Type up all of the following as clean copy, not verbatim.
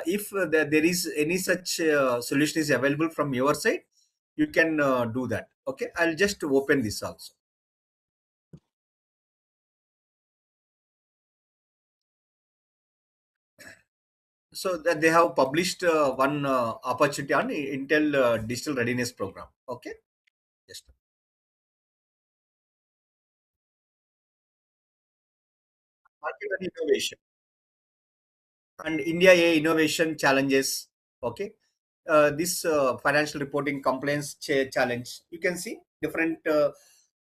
if there is any such solution is available from your side, you can do that. Okay, I'll just open this also. So that they have published one opportunity on Intel digital readiness program. Okay, just market and innovation and India A innovation challenges. Okay, this financial reporting compliance challenge. You can see different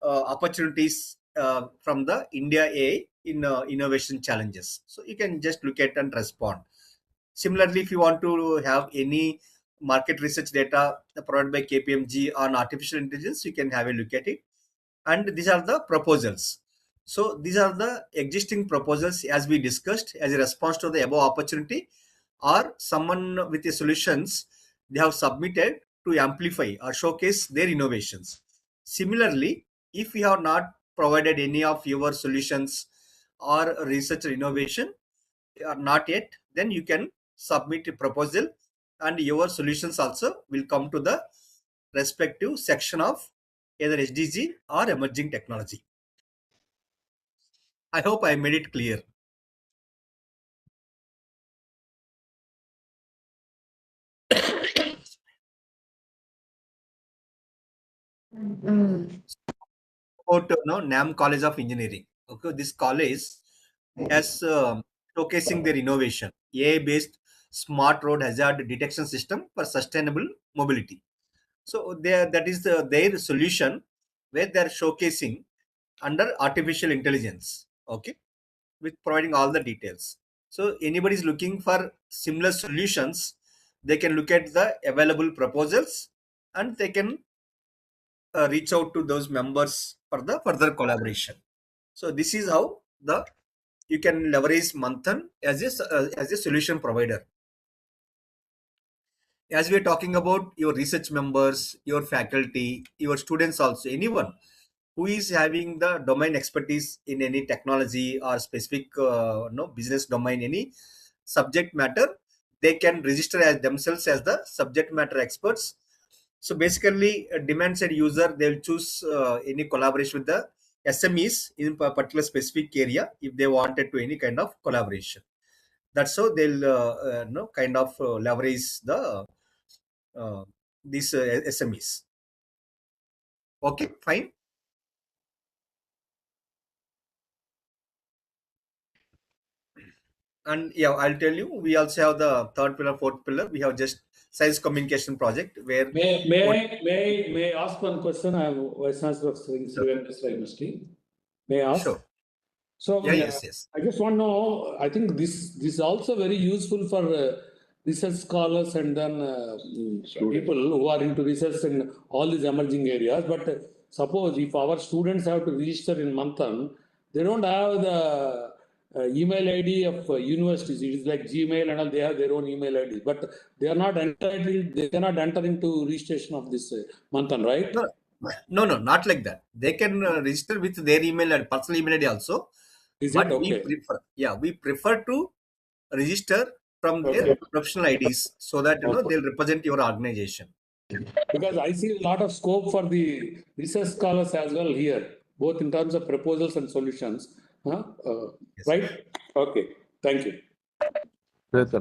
opportunities from the India A in innovation challenges. So you can just look at and respond. Similarly, if you want to have any market research data provided by KPMG on artificial intelligence, you can have a look at it. And these are the proposals. So these are the existing proposals as we discussed as a response to the above opportunity, or someone with the solutions they have submitted to amplify or showcase their innovations. Similarly, if you have not provided any of your solutions or research or innovation or not yet, then you can submit a proposal and your solutions also will come to the respective section of either SDG or emerging technology. I hope I made it clear. About NAM College of Engineering. Okay, this college has showcasing their innovation, AI-based smart road hazard detection system for sustainable mobility. So that is their solution where they are showcasing under artificial intelligence. Okay, with providing all the details. So anybody is looking for similar solutions, they can look at the available proposals and they can reach out to those members for the further collaboration. So this is how the you can leverage Manthan as a solution provider. As we are talking about your research members, your faculty, your students also, anyone who is having the domain expertise in any technology or specific business domain, any subject matter, they can register as themselves as the subject matter experts. So basically, a demand side user they'll choose any collaboration with the SMEs in a particular specific area if they wanted to any kind of collaboration. That's how they'll kind of leverage the uh, these SMEs. Okay, fine. And yeah, I'll tell you, we also have the third pillar, fourth pillar. We have just science communication project where what May I ask one question? I am Vice Chancellor of Sri Venkateswara University. May I ask? sure. So Yeah, yes. I just want to know. I think this is also very useful for research scholars and then people who are into research in all these emerging areas. But suppose if our students have to register in Manthan, they don't have the email ID of universities. It is like Gmail and all. They have their own email ID, but they are not entitled. They cannot enter into registration of this Manthan, right? No, not like that. They can register with their email and personal email ID also. Is it But okay? we prefer to register from their Okay. professional IDs so that Okay. they'll represent your organization. Because I see a lot of scope for the research scholars as well here, both in terms of proposals and solutions. Yes. Right? Okay. Thank you. Yes, sir.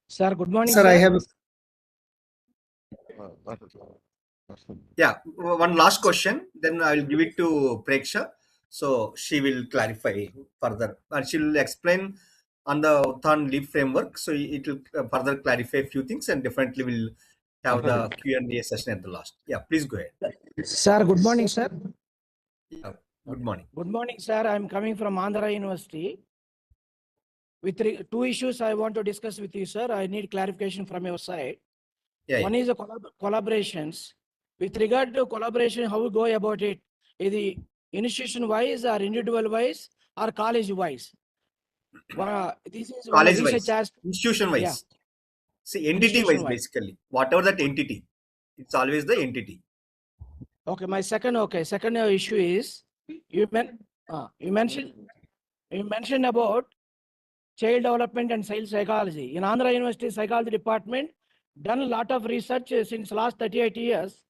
Sir, good morning, Sir, sir. I have Yeah, one last question, then I will give it to Preksha. So she will clarify further and she will explain on the UTTHAN LEAP framework. So it will further clarify a few things and definitely will have the Q&A session at the last. Yeah, please go ahead. Sir, good morning, sir. Yeah, good morning. Good morning, sir. I'm coming from Andhra University. With two issues I want to discuss with you, sir. I need clarification from your side. Yeah, One is the collaborations. With regard to collaboration, how we go about it? Is it institution-wise or individual-wise or college-wise? This is one college research wise, as institution wise. Yeah. See, entity wise, Institution-wise. basically, whatever that entity, it's always the entity. Okay, my second issue is you mentioned about child development and child psychology. In Andhra University Psychology Department, done a lot of research since last 38 years.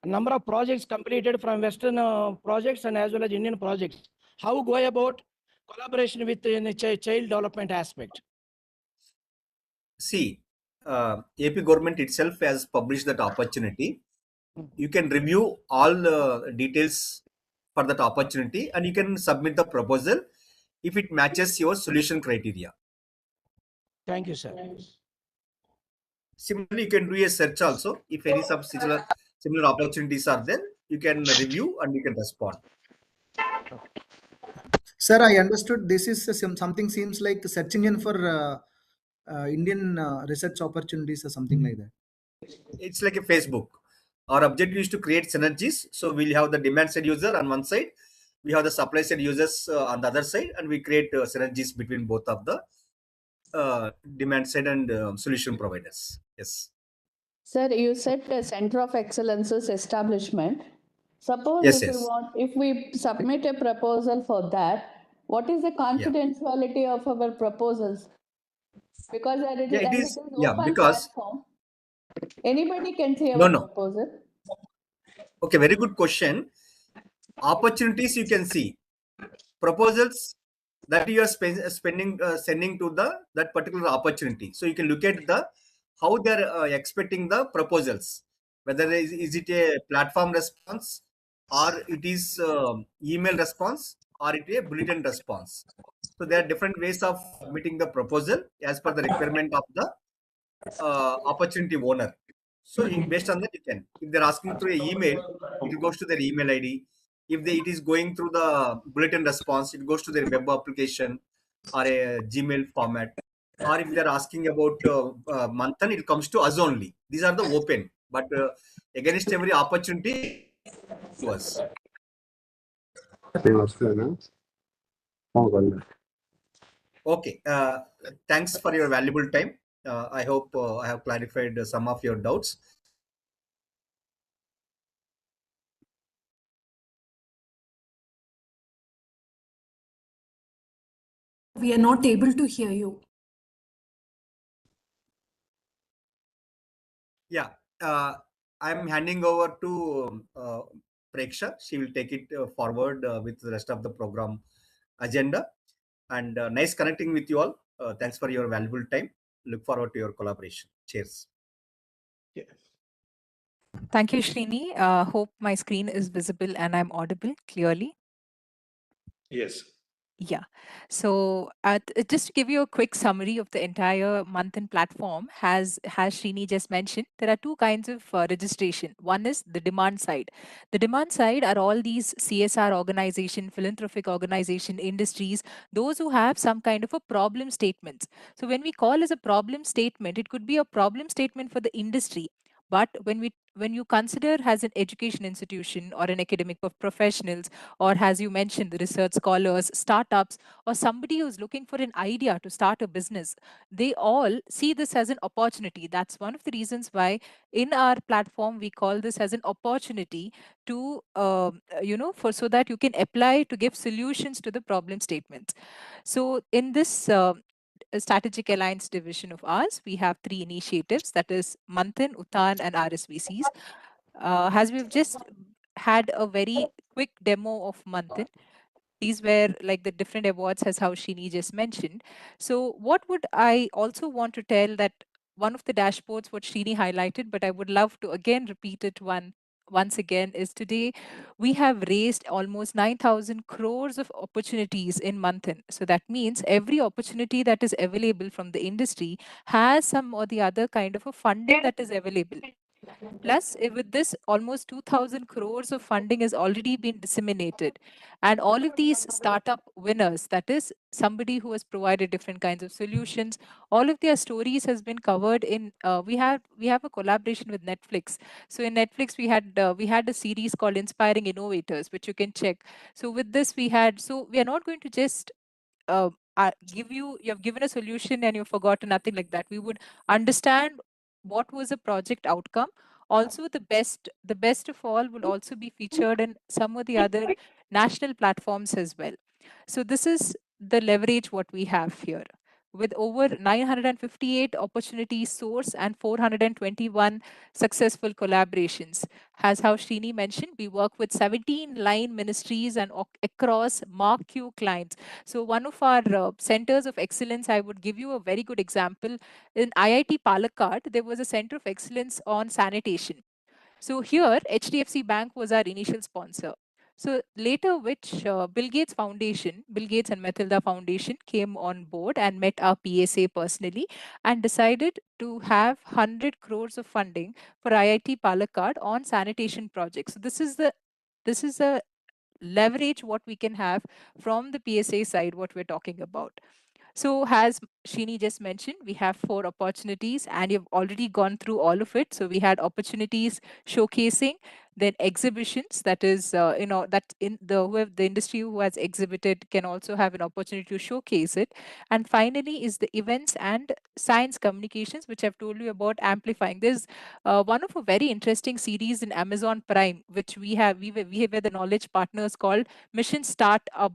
A number of projects completed from Western projects and as well as Indian projects. How go about collaboration with in the child development aspect? See, AP government itself has published that opportunity. You can review all the details for that opportunity and you can submit the proposal if it matches your solution criteria. Thank you, sir. Similarly, you can do a search also. If any similar opportunities are there, you can review and you can respond. Sir, I understood this is something seems like the search engine for Indian research opportunities or something like that. It's like a Facebook. Our objective is to create synergies. So we'll have the demand side user on one side, we have the supply side users on the other side, and we create synergies between both of the demand side and solution providers. Yes. Sir, you said the Center of Excellence's establishment. Suppose Yes. if we submit a proposal for that, what is the confidentiality of our proposals? Because as it is open because platform, anybody can see No, our no. proposal. Okay, very good question. Opportunities you can see, proposals that you are sending to that particular opportunity. So you can look at the how they are expecting the proposals, whether is it a platform response or it is email response or it is a bulletin response. So there are different ways of submitting the proposal as per the requirement of the opportunity owner. So based on that, you can. If they're asking through an email, it goes to their email ID. If it is going through the bulletin response, it goes to their web application or a Gmail format. Or if they're asking about Manthan, it comes to us only. These are the open. But against every opportunity to us. Okay. Thanks for your valuable time. I hope I have clarified some of your doubts. We are not able to hear you. Yeah. I'm handing over to Preksha. She will take it forward with the rest of the program agenda. And nice connecting with you all. Thanks for your valuable time. Look forward to your collaboration. Cheers. Thank you, Srini. Hope my screen is visible and I'm audible clearly. Yes. Yeah. So just to give you a quick summary of the entire Manthan platform, has Srini just mentioned, there are two kinds of registration. One is the demand side. The demand side are all these CSR organization, philanthropic organization, industries, those who have some kind of a problem statements. So when we call as a problem statement, it could be a problem statement for the industry. But when you consider as an education institution or an academic of professionals, or as you mentioned, the research scholars, startups, or somebody who's looking for an idea to start a business, they all see this as an opportunity. That's one of the reasons why in our platform we call this as an opportunity to for so that you can apply to give solutions to the problem statements. So in this strategic alliance division of ours, we have three initiatives, that is Manthan, UTTHAN, and RSVCs. As we've just had a very quick demo of Manthan, these were like the different awards, as how Shini just mentioned. So what would I also want to tell, that one of the dashboards what Shini highlighted, but I would love to again repeat it once again, is today we have raised almost 9,000 crores of opportunities in Manthan. So that means every opportunity that is available from the industry has some or the other kind of a funding that is available. Plus, with this, almost 2,000 crores of funding has already been disseminated. And all of these startup winners, that is somebody who has provided different kinds of solutions, all of their stories has been covered in, we have a collaboration with Netflix. So in Netflix, we had a series called Inspiring Innovators, which you can check. So with this, we are not going to just you have given a solution and you've forgotten, nothing like that. We would understand what was the project outcome. Also, the best of all will also be featured in some of the other national platforms as well. So this is the leverage what we have here. With over 958 opportunities sourced and 421 successful collaborations. As how Srini mentioned, we work with 17 line ministries and across marquee clients. So one of our centers of excellence, I would give you a very good example. In IIT Palakkad, there was a center of excellence on sanitation. So here, HDFC Bank was our initial sponsor. So later, which Bill Gates and Matilda Foundation came on board and met our PSA personally and decided to have 100 crores of funding for IIT Palakkad on sanitation projects. So this is a leverage what we can have from the PSA side, what we're talking about. So as Shini just mentioned, we have 4 opportunities and you've already gone through all of it. So we had opportunities showcasing, then exhibitions, that is, that in the industry who has exhibited can also have an opportunity to showcase it. And finally is the events and science communications, which I've told you about amplifying. There's one of a very interesting series in Amazon Prime, which we have the knowledge partners called Mission Startup.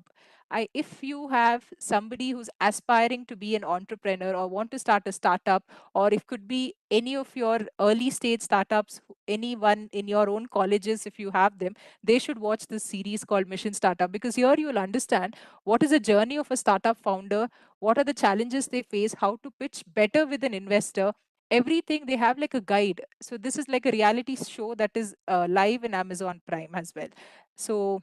If you have somebody who's aspiring to be an entrepreneur or want to start a startup, or it could be any of your early stage startups, anyone in your own colleges, if you have them, they should watch this series called Mission Startup, because here you'll understand what is the journey of a startup founder, what are the challenges they face, how to pitch better with an investor. Everything they have like a guide. So this is like a reality show that is live in Amazon Prime as well. So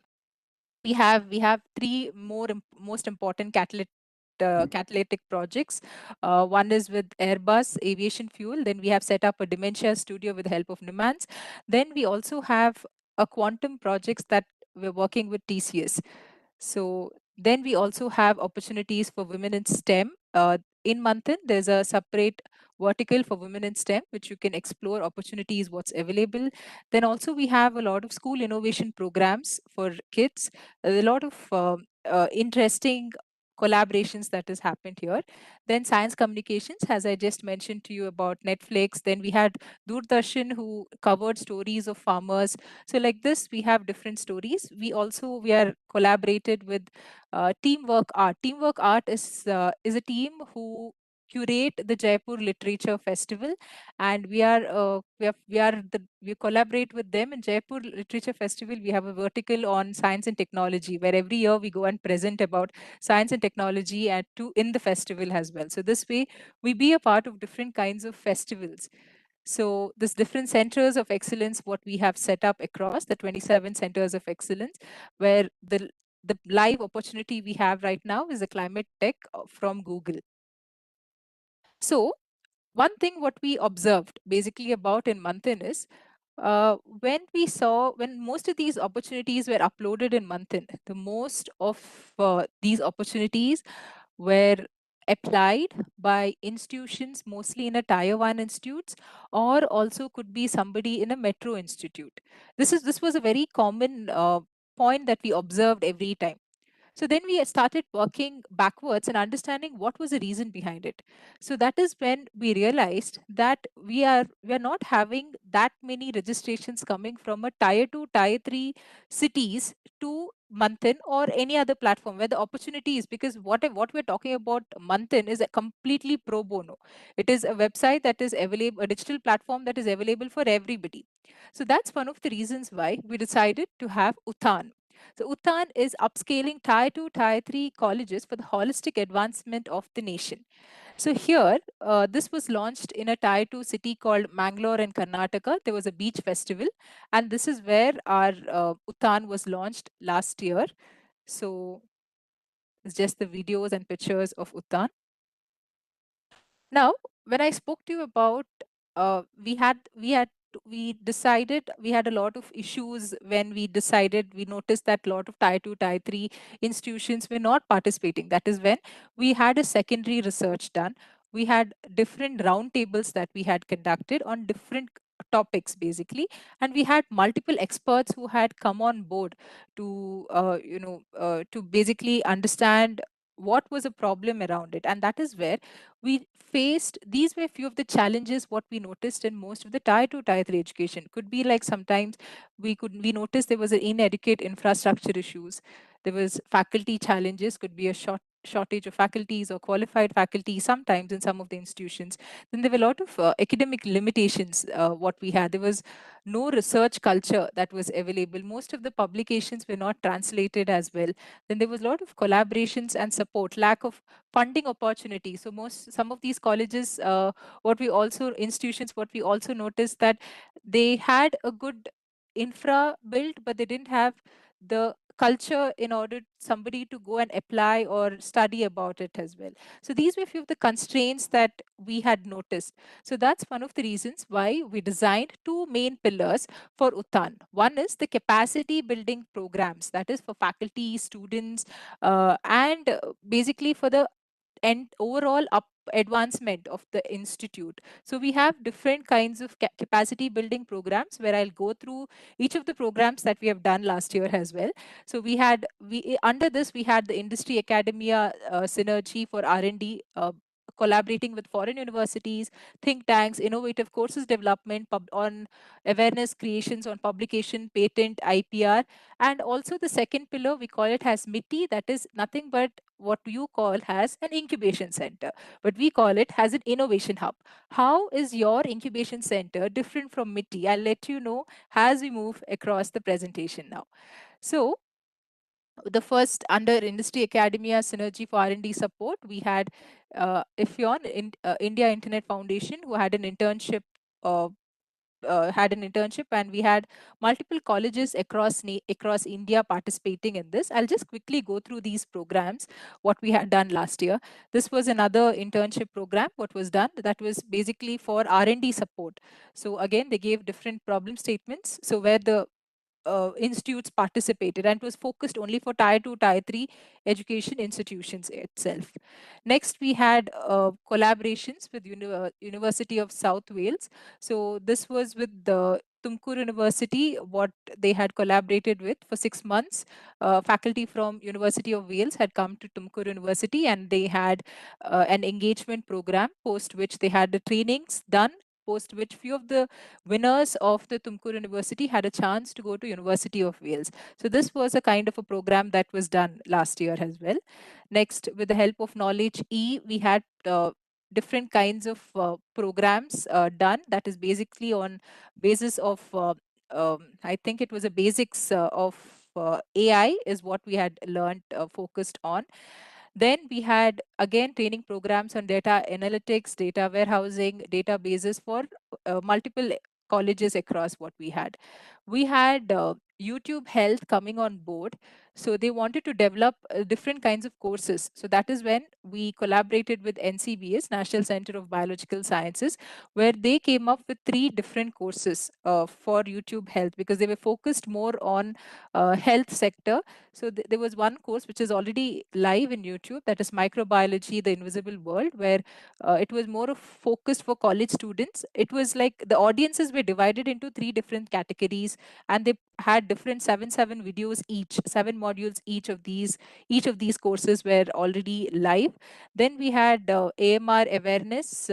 we have three most important catalytic projects. One is with Airbus Aviation Fuel. Then we have set up a dementia studio with the help of Nimans. Then we also have a quantum projects that we're working with TCS. So then we also have opportunities for women in STEM. In Manthan, there's a separate vertical for women in STEM, which you can explore opportunities, what's available. Then also we have a lot of school innovation programs for kids, a lot of interesting collaborations that has happened here. Then science communications, as I just mentioned to you about Netflix. Then we had Doordarshan, who covered stories of farmers. So like this, we have different stories. We are collaborated with Teamwork Art. Teamwork Art is a team who curate the Jaipur Literature Festival, and we collaborate with them in Jaipur Literature Festival. We have a vertical on science and technology, where every year we go and present about science and technology in the festival as well. So this way we be a part of different kinds of festivals. So this different centers of excellence, what we have set up across the 27 centers of excellence, where the live opportunity we have right now is the climate tech from Google. So one thing what we observed basically about in Manthan is when most of these opportunities were uploaded in Manthan, the most of these opportunities were applied by institutions, mostly in a tier 1 institutes, or also could be somebody in a metro institute. This was a very common point that we observed every time. So then we started working backwards and understanding what was the reason behind it. So that is when we realized that we are not having that many registrations coming from a tier 2, tier 3 cities to Manthan or any other platform where the opportunity is, because what we're talking about Manthan is a completely pro bono. It is a website that is available, a digital platform that is available for everybody. So that's one of the reasons why we decided to have UTTHAN. So UTTHAN is upscaling tier 2, tier 3 colleges for the holistic advancement of the nation. So here, this was launched in a tier 2 city called Mangalore in Karnataka. There was a beach festival, and this is where our UTTHAN was launched last year. So it's just the videos and pictures of UTTHAN. Now, when I spoke to you about, we decided we had a lot of issues when we noticed that a lot of tier 2, tier 3 institutions were not participating. That is when we had a secondary research done. We had different roundtables that we had conducted on different topics basically, and we had multiple experts who had come on board to basically understand what was a problem around it. And that is where these were few of the challenges what we noticed in most of the tier 2, tier 3 education. Could be like sometimes we noticed there was an inadequate infrastructure issues, there was faculty challenges, could be a shortage of faculties or qualified faculty sometimes in some of the institutions. Then there were a lot of academic limitations. What we had, there was no research culture that was available. Most of the publications were not translated as well. Then there was a lot of collaborations and support, lack of funding opportunity. So some of these colleges, what we also noticed that they had a good infra built, but they didn't have the culture in order somebody to go and apply or study about it as well. So these were few of the constraints that we had noticed. So that's one of the reasons why we designed two main pillars for UTTHAN. One is the capacity building programs, that is for faculty, students, and basically for the and overall advancement of the institute. So we have different kinds of capacity building programs, where I'll go through each of the programs that we have done last year as well. So we under this we had the industry academia synergy for R&D, collaborating with foreign universities, think tanks, innovative courses development on awareness creations on publication, patent, IPR. And also the second pillar, we call it as MITI, that is nothing but what you call as an incubation center, but we call it as an innovation hub. How is your incubation center different from MITI? I'll let you know as we move across the presentation now. So the first, under industry academia synergy for R&D support, we had IFION, India Internet Foundation, who uh, had an internship, and we had multiple colleges across India participating in this. I'll just quickly go through these programs, what we had done last year. This was another internship program, what was done, that was basically for R&D support. So again, they gave different problem statements. So where the institutes participated, and it was focused only for tier 2, tier 3 education institutions itself. Next, we had collaborations with University of South Wales. So this was with the Tumkur University, what they had collaborated with for 6 months. Faculty from University of Wales had come to Tumkur University, and they had an engagement program, post which they had the trainings done, post which few of the winners of the Tumkur University had a chance to go to University of Wales. So this was a kind of a program that was done last year as well. Next, with the help of Knowledge E, we had different kinds of programs done, that is basically on basis of I think it was a basics of AI is what we had learned, focused on. Then we had again training programs on data analytics, data warehousing, databases for multiple colleges across what we had. We had YouTube Health coming on board. So they wanted to develop different kinds of courses. So that is when we collaborated with NCBS, National Center of Biological Sciences, where they came up with 3 different courses for YouTube Health, because they were focused more on health sector. So there was one course which is already live in YouTube, that is Microbiology, the Invisible World, where it was more of focused for college students. It was like the audiences were divided into 3 different categories, and they had different seven videos each, 7 modules each of these courses were already live. Then we had AMR awareness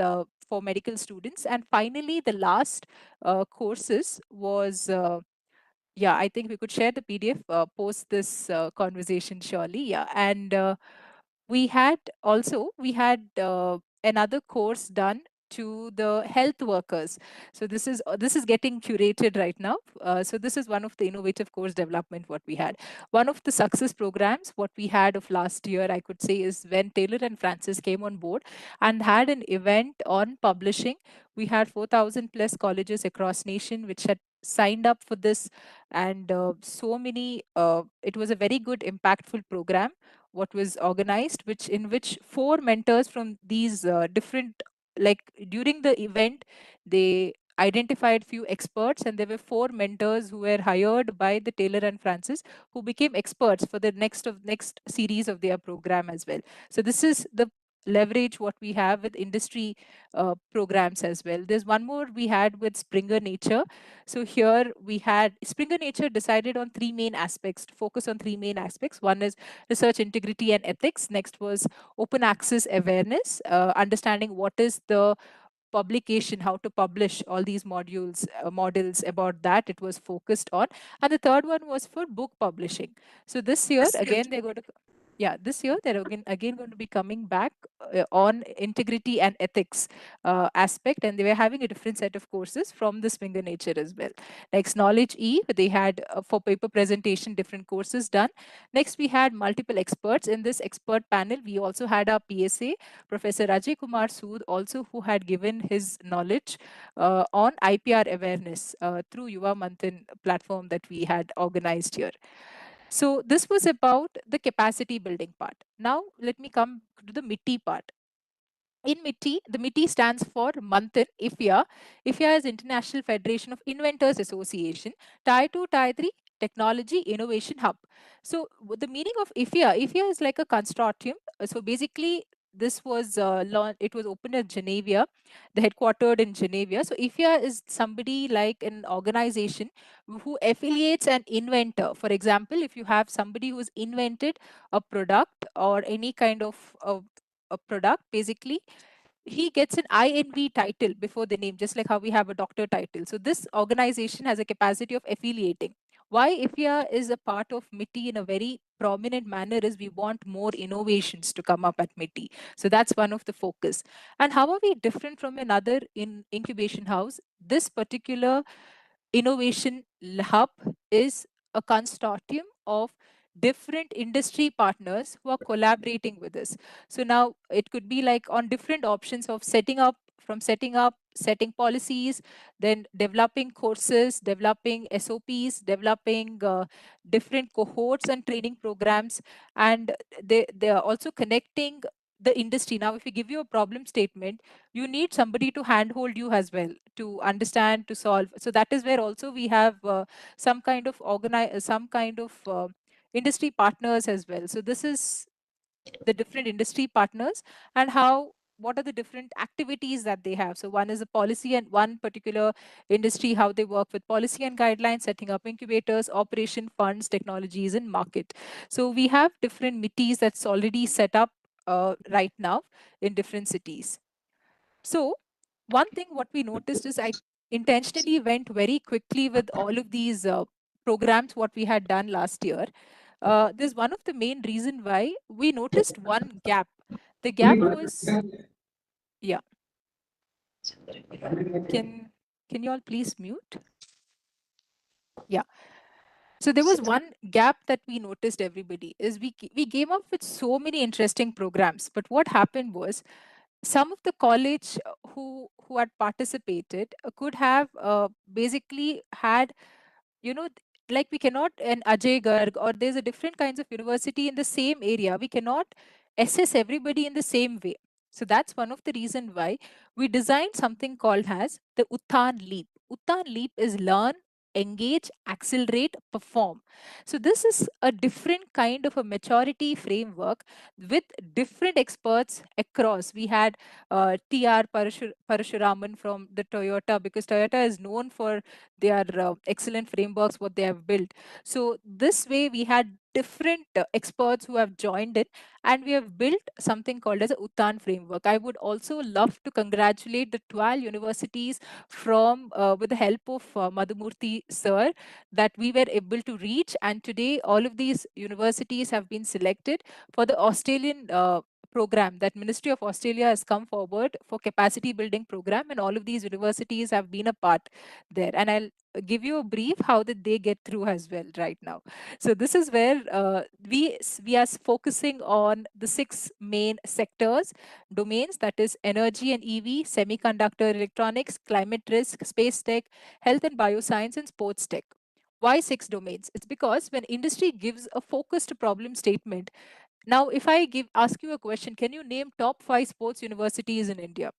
for medical students, and finally the last courses was yeah, I think we could share the PDF post this conversation, surely. Yeah, and we had another course done to the health workers. So this is getting curated right now. So this is one of the innovative course development what we had. One of the success programs what we had of last year, I could say, is when Taylor and Francis came on board and had an event on publishing. We had 4,000 plus colleges across nation which had signed up for this, and so many it was a very good impactful program what was organized, which 4 mentors from these different, like during the event, they identified few experts, and there were 4 mentors who were hired by the Taylor and Francis, who became experts for the next series of their program as well. So this is the leverage what we have with industry programs as well. There's one more we had with Springer Nature. So here we had Springer Nature decided on 3 main aspects, to focus on 3 main aspects. One is research integrity and ethics. Next was open access awareness, understanding what is the publication, how to publish all these models about that. It was focused on. And the third one was for book publishing. So this year, again, they're going to. Yeah, this year they're again going to be coming back on integrity and ethics aspect, and they were having a different set of courses from the Swinger nature as well. Next, knowledge E, they had for paper presentation different courses done. Next, we had multiple experts in this expert panel. We also had our PSA, Professor Ajay Kumar Sood, also who had given his knowledge on IPR awareness through Yuva Manthan platform that we had organized here. So this was about the capacity building part. Now let me come to the MITI part. In MITI, the MITI stands for Manthan IFIA. IFIA is International Federation of Inventors Association. Tier 2, Tier 3 Technology Innovation Hub. So the meaning of IFIA is like a consortium. So basically, this was it was opened in Geneva, the headquartered in Geneva. So IFIA is somebody like an organization who affiliates an inventor. For example, if you have somebody who's invented a product or any kind of a product, basically he gets an INV title before the name, just like how we have a doctor title. So this organization has a capacity of affiliating. Why IFIA is a part of MITI in a very prominent manner is we want more innovations to come up at MITI. So that's one of the focus. And how are we different from another in incubation house? This particular innovation hub is a consortium of different industry partners who are collaborating with us. So now it could be like on different options of setting up, setting policies, then developing courses, developing SOPs, developing different cohorts and training programs, and they are also connecting the industry. Now, if we give you a problem statement, you need somebody to handhold you as well to understand, to solve. So that is where also we have some kind of industry partners as well. So this is the different industry partners and how what are the different activities that they have. So one is a policy and one particular industry, how they work with policy and guidelines, setting up incubators, operation funds, technologies, and market. So we have different MITIs that's already set up right now in different cities. So one thing what we noticed is I intentionally went very quickly with all of these programs what we had done last year. There's one of the main reason why we noticed one gap. The gap was, yeah. Can you all please mute? Yeah. So there was one gap that we noticed, everybody, is we came up with so many interesting programs, but what happened was some of the college who had participated could have basically had, you know, like we cannot, an Ajay Garg or there's a different kinds of university in the same area, we cannot assess everybody in the same way. So that's one of the reason why we designed something called as the UTTHAN Leap. UTTHAN Leap is learn, engage, accelerate, perform. So this is a different kind of a maturity framework with different experts across. We had TR Parashuraman from the Toyota, because Toyota is known for their excellent frameworks what they have built. So this way we had different experts who have joined in, and we have built something called as a UTTHAN framework. I would also love to congratulate the 12 universities from with the help of Madhumurthy sir, that we were able to reach, and today all of these universities have been selected for the Australian program that Ministry of Australia has come forward for capacity building program, and all of these universities have been a part there. And I'll give you a brief how did they get through as well right now. So this is where we are focusing on the 6 main sectors, domains, that is energy and EV, semiconductor electronics, climate risk, space tech, health and bioscience, and sports tech. Why 6 domains? It's because when industry gives a focused problem statement, now if I ask you a question, can you name top 5 sports universities in India?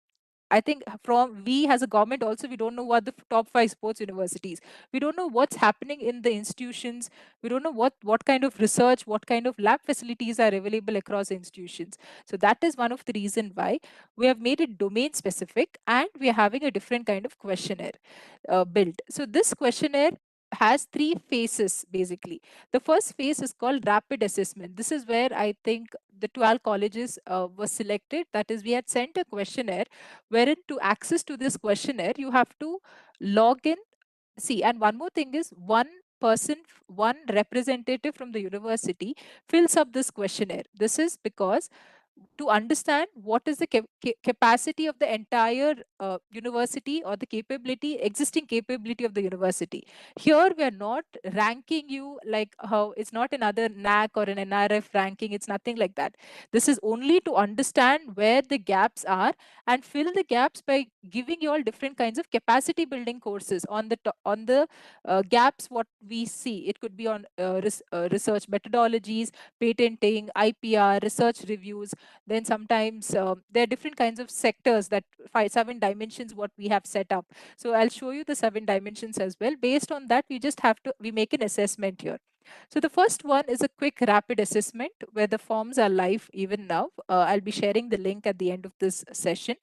I think from we as a government also, we don't know what the top 5 sports universities. We don't know what's happening in the institutions. We don't know what kind of research, what kind of lab facilities are available across institutions. So that is one of the reason why we have made it domain specific, and we are having a different kind of questionnaire built. So this questionnaire has 3 phases basically. The first phase is called rapid assessment. This is where I think the 12 colleges were selected. That is, we had sent a questionnaire wherein to access to this questionnaire, you have to log in. See, and one more thing is, one person, one representative from the university fills up this questionnaire. This is because to understand what is the capacity of the entire university, or the existing capability of the university. Here we are not ranking you like how it's not another NAC or an NRF ranking. It's nothing like that. This is only to understand where the gaps are and fill the gaps by giving you all different kinds of capacity building courses on the gaps what we see. It could be on research methodologies, patenting, IPR, research reviews. Then sometimes there are different kinds of sectors, that 7 dimensions what we have set up. So I'll show you the 7 dimensions as well. Based on that, we make an assessment here. So the first one is a quick rapid assessment where the forms are live even now. I'll be sharing the link at the end of this session.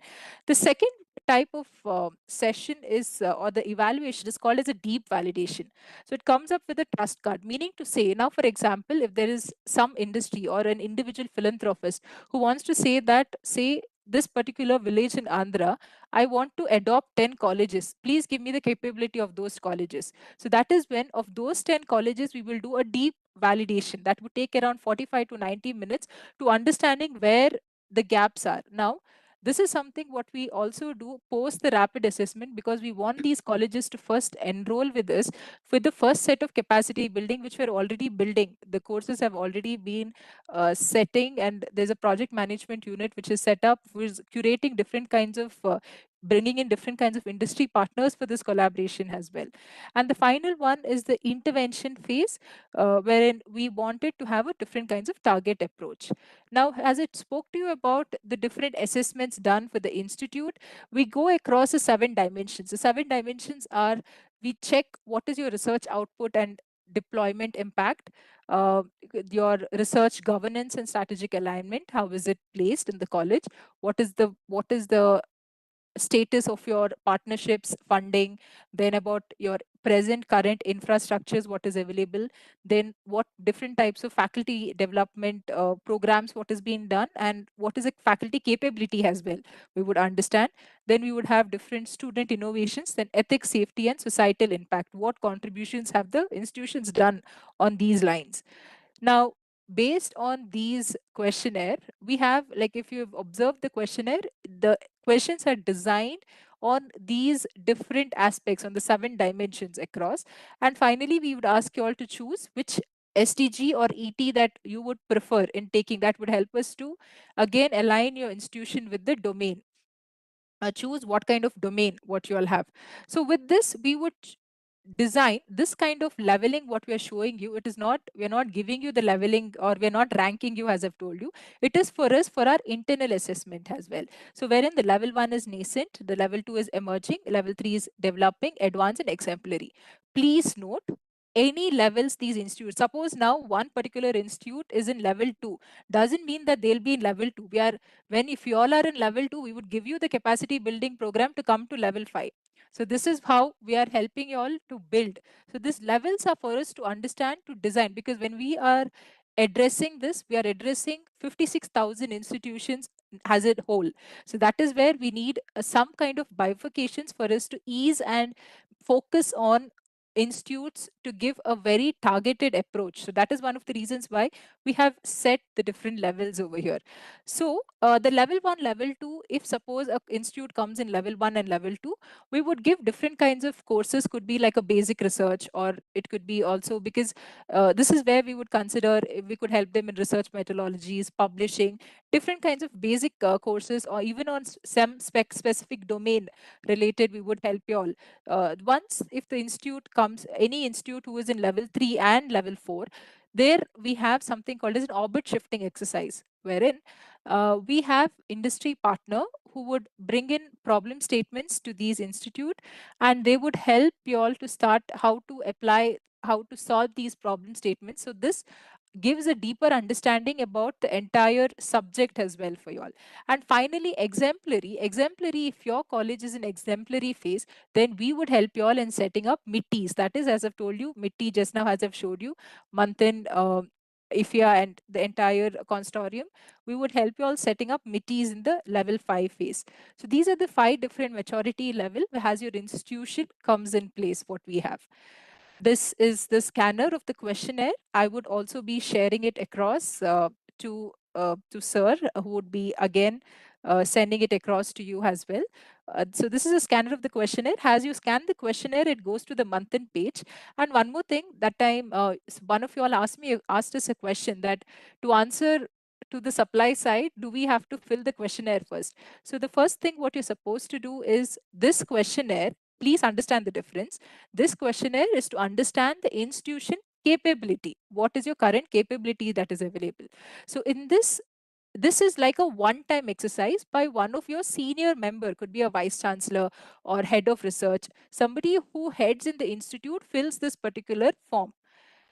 The second type of session is or the evaluation is called as a deep validation. So it comes up with a trust card, meaning to say, now for example, if there is some industry or an individual philanthropist who wants to say that, say this particular village in Andhra, I want to adopt 10 colleges. Please give me the capability of those colleges. So that is when of those 10 colleges, we will do a deep validation that would take around 45 to 90 minutes to understanding where the gaps are. Now, this is something what we also do post the rapid assessment, because we want these colleges to first enroll with us for the first set of capacity building, which we're already building. The courses have already been setting, and there's a project management unit which is set up, which is curating different kinds of bringing in different kinds of industry partners for this collaboration as well. And the final one is the intervention phase, wherein we wanted to have a different kinds of target approach. Now, as it spoke to you about the different assessments done for the institute, we go across the 7 dimensions. The 7 dimensions are, we check what is your research output and deployment impact, your research governance and strategic alignment, how is it placed in the college, what is the status of your partnerships funding, then about your present current infrastructures, what is available, then what different types of faculty development programs what is being done, and what is the faculty capability as well, we would understand. Then we would have different student innovations, then ethics, safety and societal impact, what contributions have the institutions done on these lines. Now, based on these questionnaire, we have, like, if you've observed the questionnaire, the questions are designed on these different aspects, on the 7 dimensions across. And finally, we would ask you all to choose which SDG or ET that you would prefer in taking. That would help us to again align your institution with the domain. Choose what kind of domain what you all have. So with this, we would design this kind of leveling what we are showing you. It is not, we're not giving you the leveling, or we're not ranking you, as I've told you. It is for us, for our internal assessment as well. So wherein the level 1 is nascent, the level 2 is emerging, level 3 is developing, advanced and exemplary. Please note, any levels these institutes, suppose now one particular institute is in level 2, doesn't mean that they'll be in level 2. We are, when if you all are in level 2, we would give you the capacity building program to come to level 5. So this is how we are helping you all to build. So these levels are for us to understand, to design, because when we are addressing this, we are addressing 56,000 institutions as a whole. So that is where we need some kind of bifurcations for us to ease and focus on institutes to give a very targeted approach. So that is one of the reasons why we have set the different levels over here. So the level 1, level 2, if suppose a institute comes in level 1 and level 2, we would give different kinds of courses, could be like a basic research, or it could be also, because this is where we would consider if we could help them in research methodologies, publishing, different kinds of basic courses, or even on some specific domain related, we would help you all. Once if the institute comes, any institute who is in level 3 and level 4, there we have something called as an orbit shifting exercise, wherein we have industry partner who would bring in problem statements to these institute, and they would help you all to start how to apply, how to solve these problem statements. So this gives a deeper understanding about the entire subject as well for you all. And finally, exemplary, if your college is in exemplary phase, then we would help you all in setting up mittis. That is, as I've told you, mitti just now, as I've showed you, Manthan, IFIA and the entire consortium, we would help you all setting up mittis in the level 5 phase. So these are the 5 different maturity level as your institution comes in place, what we have. This is the scanner of the questionnaire. I would also be sharing it across to Sir, who would be again sending it across to you as well. So this is a scanner of the questionnaire. As you scan the questionnaire, it goes to the month-end page. And one more thing, that time one of you all asked us a question that to answer to the supply side, do we have to fill the questionnaire first? So the first thing what you're supposed to do is this questionnaire, please understand the difference. This questionnaire is to understand the institution capability. What is your current capability that is available? So in this is like a one-time exercise by one of your senior member, could be a vice chancellor or head of research, somebody who heads in the institute fills this particular form.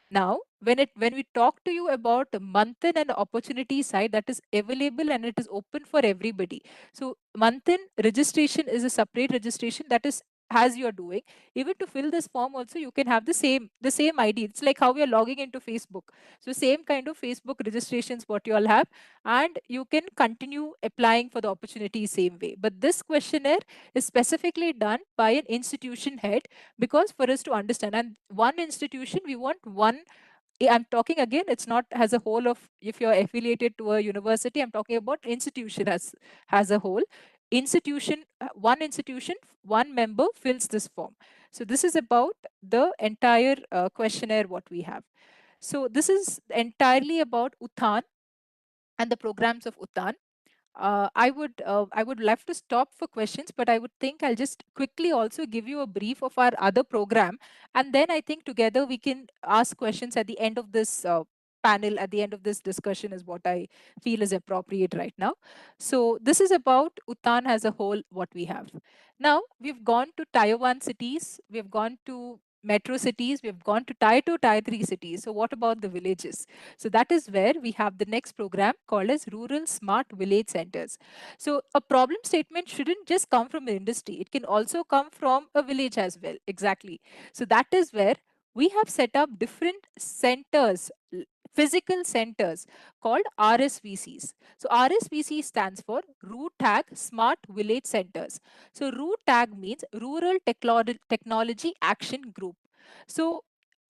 Now, when we talk to you about the month-end and opportunity side, that is available and it is open for everybody. So month-end registration is a separate registration that is as you are doing. Even to fill this form also, you can have the same ID. It's like how we are logging into Facebook. So same kind of Facebook registrations what you all have, and you can continue applying for the opportunity same way. But this questionnaire is specifically done by an institution head, because for us to understand, and one institution we want one, I'm talking again, it's not as a whole of, if you're affiliated to a university, I'm talking about institution as a whole. One institution, one member fills this form. So this is about the entire questionnaire what we have. So this is entirely about UTTHAN and the programs of UTTHAN. I would love to stop for questions, but I would think I'll just quickly also give you a brief of our other program, and then I think together we can ask questions at the end of this panel, at the end of this discussion is what I feel is appropriate right now. So this is about UTTAN as a whole, what we have. Now, we've gone to Tier 1 cities, we've gone to metro cities, we've gone to Tier 2, Tier 3 cities. So what about the villages? So that is where we have the next program called as Rural Smart Village Centers. So a problem statement shouldn't just come from the industry. It can also come from a village as well. Exactly. So that is where we have set up different centers, physical centers called RSVCs. So RSVC stands for Root Tag Smart Village Centers. So Root Tag means Rural Technology Action Group. So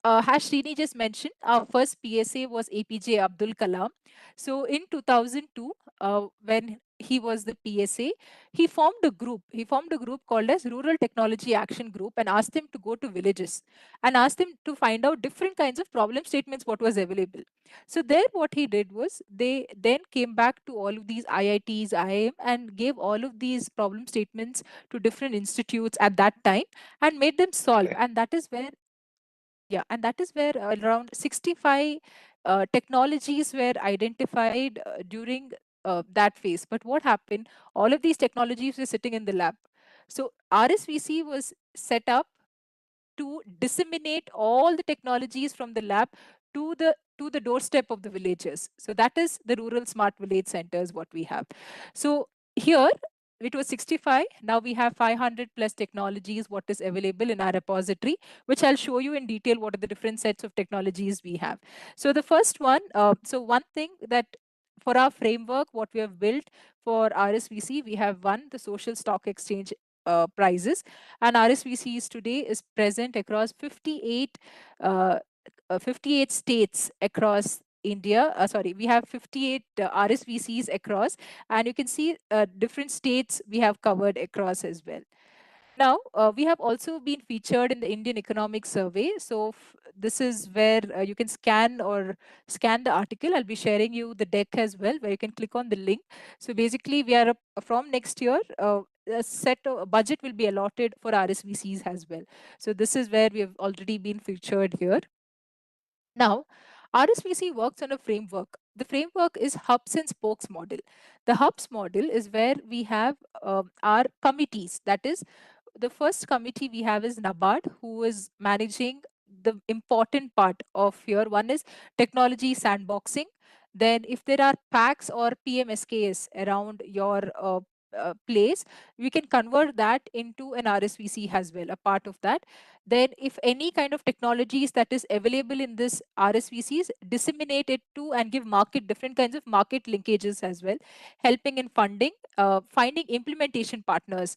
as Srini just mentioned, our first PSA was APJ Abdul Kalam. So in 2002, when he was the PSA, he formed a group. He formed a group called as Rural Technology Action Group and asked them to go to villages and asked them to find out different kinds of problem statements what was available. So there what he did was they then came back to all of these IITs, IIM and gave all of these problem statements to different institutes at that time and made them solve. Okay. And that is where and that is where around 65 technologies were identified during that phase. But what happened? All of these technologies were sitting in the lab. So RSVC was set up to disseminate all the technologies from the lab to the doorstep of the villagers. So that is the rural smart village centers what we have. So here it was 65. Now we have 500 plus technologies what is available in our repository, which I'll show you in detail what are the different sets of technologies we have. So the first one, so one thing that for our framework, what we have built for RSVC, we have one, the social stock exchange prices, and RSVCs today is present across 58 states across India. Sorry, we have 58 RSVCs across, and you can see different states we have covered across as well. Now, we have also been featured in the Indian Economic Survey. So this is where you can scan the article. I'll be sharing you the deck as well, where you can click on the link. So basically, we are from next year, a budget will be allotted for RSVCs as well. So this is where we have already been featured here. Now, RSVC works on a framework. The framework is hubs and spokes model. The hubs model is where we have our committees. That is, the first committee we have is NABARD, who is managing the important part of here. One is technology sandboxing. Then if there are PACs or PMSKs around your place, we can convert that into an RSVC as well, a part of that. Then if any kind of technologies that is available in this RSVCs, disseminate it to and give market, different kinds of market linkages as well, helping in funding, finding implementation partners,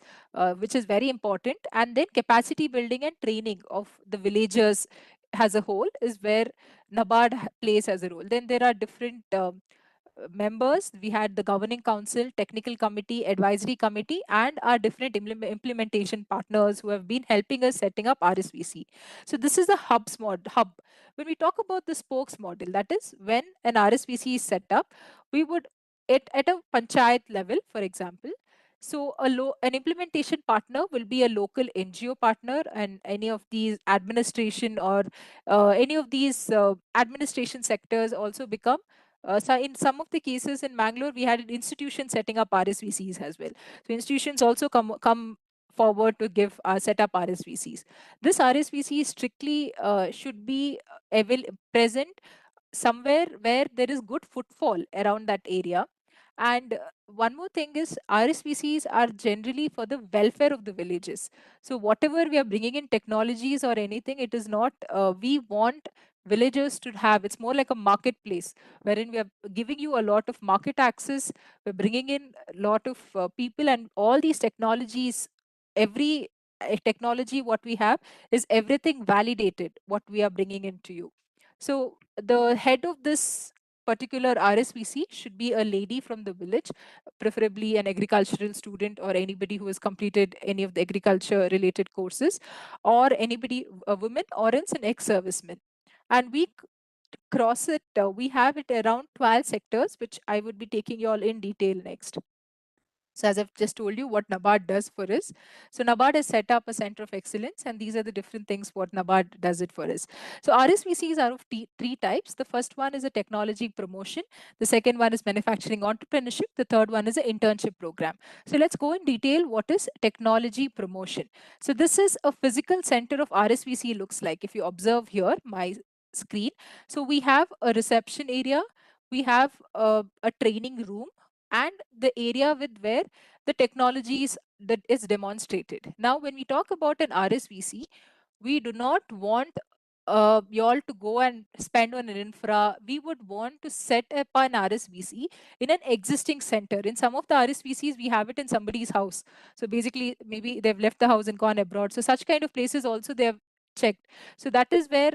which is very important, and then capacity building and training of the villagers as a whole is where NABARD plays as a role. Then there are different members. We had the governing council, technical committee, advisory committee, and our different implementation partners who have been helping us setting up RSVC. So this is the hub. When we talk about the spokes model, that is when an RSVC is set up, we would at a panchayat level, for example. So an implementation partner will be a local NGO partner, and any of these administration or any of these administration sectors also become. So in some of the cases in Mangalore, we had an institution setting up RSVCs as well. So institutions also come forward to give set up RSVCs. This RSVC strictly should be present somewhere where there is good footfall around that area. And one more thing is RSVCs are generally for the welfare of the villages. So whatever we are bringing in technologies or anything, it is not, we want villagers to have, it's more like a marketplace wherein we are giving you a lot of market access. We're bringing in a lot of people, and all these technologies, every technology what we have is everything validated what we are bringing into you. So the head of this particular RSVC should be a lady from the village, preferably an agricultural student or anybody who has completed any of the agriculture related courses, or anybody, a woman, or else an ex-serviceman. And we cross it, we have it around 12 sectors, which I would be taking you all in detail next. So as I've just told you what NABARD does for us. So NABARD has set up a center of excellence, and these are the different things what NABARD does it for us. So RSVCs are of three types. The first one is a technology promotion. The second one is manufacturing entrepreneurship. The third one is an internship program. So let's go in detail what is technology promotion. So this is a physical center of RSVC looks like. If you observe here, my screen. So we have a reception area, we have a training room, and the area with where the technology is that is demonstrated. Now, when we talk about an RSVC, we do not want you all to go and spend on an infra. We would want to set up an RSVC in an existing center. In some of the RSVCs, we have it in somebody's house. So basically, maybe they've left the house and gone abroad. So such kind of places also they have checked. So that is where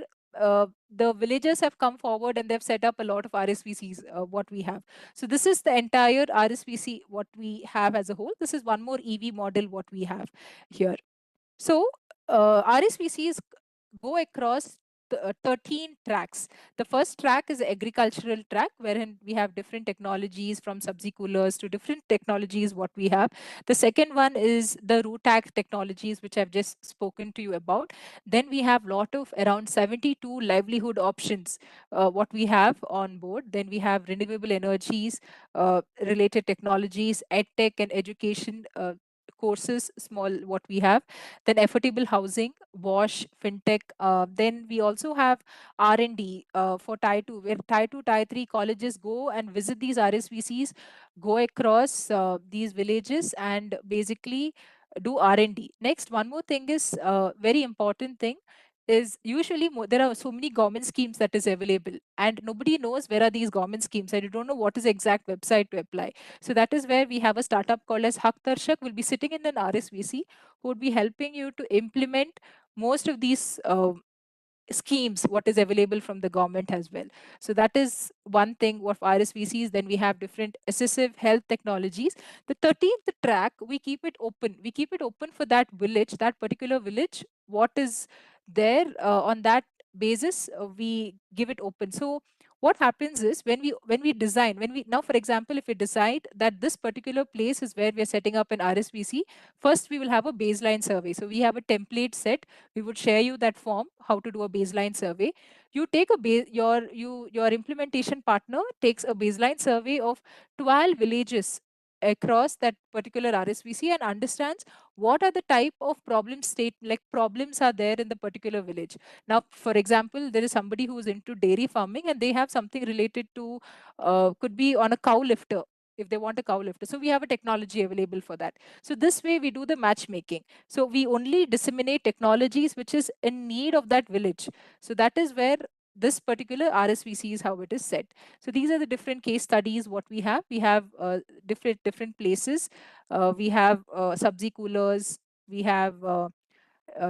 the villagers have come forward and they've set up a lot of RSVCs, what we have. So this is the entire RSVC, what we have as a whole. This is one more EV model, what we have here. So RSVCs go across 13 tracks. The first track is the agricultural track, wherein we have different technologies from subsea coolers to different technologies what we have. The second one is the root ag technologies, which I've just spoken to you about. Then we have lot of around 72 livelihood options, what we have on board. Then we have renewable energies, related technologies, ed tech and education courses, small what we have. Then affordable housing, wash, fintech. Then we also have R&D for Tier 2, where Tier 2, Tier 3 colleges go and visit these RSVCs, go across these villages and basically do R&D. Next, one more thing is very important thing is usually there are so many government schemes that is available, and nobody knows where are these government schemes, and you don't know what is the exact website to apply. So that is where we have a startup called as Hak Darshak, will be sitting in an RSVC, who would be helping you to implement most of these schemes what is available from the government as well. So that is one thing what RSVCs. Then we have different assistive health technologies. The 13th track, we keep it open. We keep it open for that village, that particular village, what is there on that basis, we give it open. So what happens is when we design, when we now, for example, if we decide that this particular place is where we are setting up an RSVC, first we will have a baseline survey. So we have a template set. We would share you that form, how to do a baseline survey. You take a your implementation partner takes a baseline survey of 12 villages across that particular RSVC and understands what are the type of problems are there in the particular village. Now, for example, there is somebody who is into dairy farming and they have something related to could be on a cow lifter. if they want a cow lifter. So we have a technology available for that. So this way we do the matchmaking. So we only disseminate technologies which is in need of that village. So that is where this particular RSVC is how it is set. So these are the different case studies what we have. We have different places. We have Sabzi coolers. We have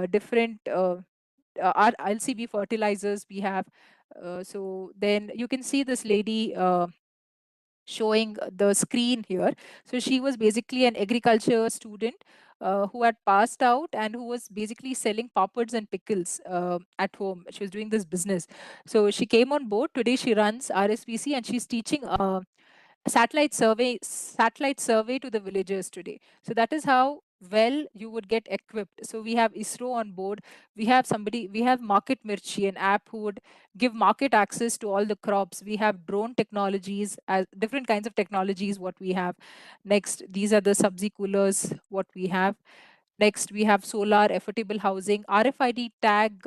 different our LCB fertilizers we have. So then you can see this lady showing the screen here. So she was basically an agriculture student who had passed out and who was basically selling papads and pickles at home. She was doing this business. So she came on board. Today she runs RSPC and she's teaching satellite survey to the villagers today. So that is how well you would get equipped. So we have ISRO on board. We have Market Mirchi, an app who would give market access to all the crops. We have drone technologies, as different kinds of technologies what we have. Next, these are the Sabzi coolers what we have. Next, we have solar affordable housing, RFID tag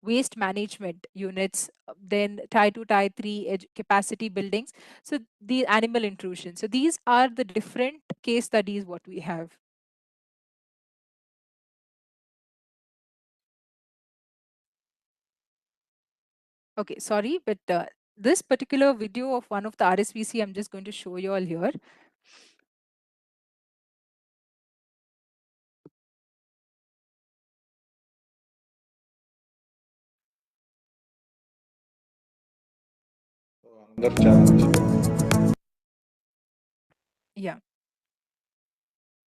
waste management units, then Tier 2, Tier 3 capacity buildings. So the animal intrusion. So these are the different case studies what we have. Okay, sorry, but this particular video of one of the RSVC, I'm just going to show you all here. Another challenge. Yeah,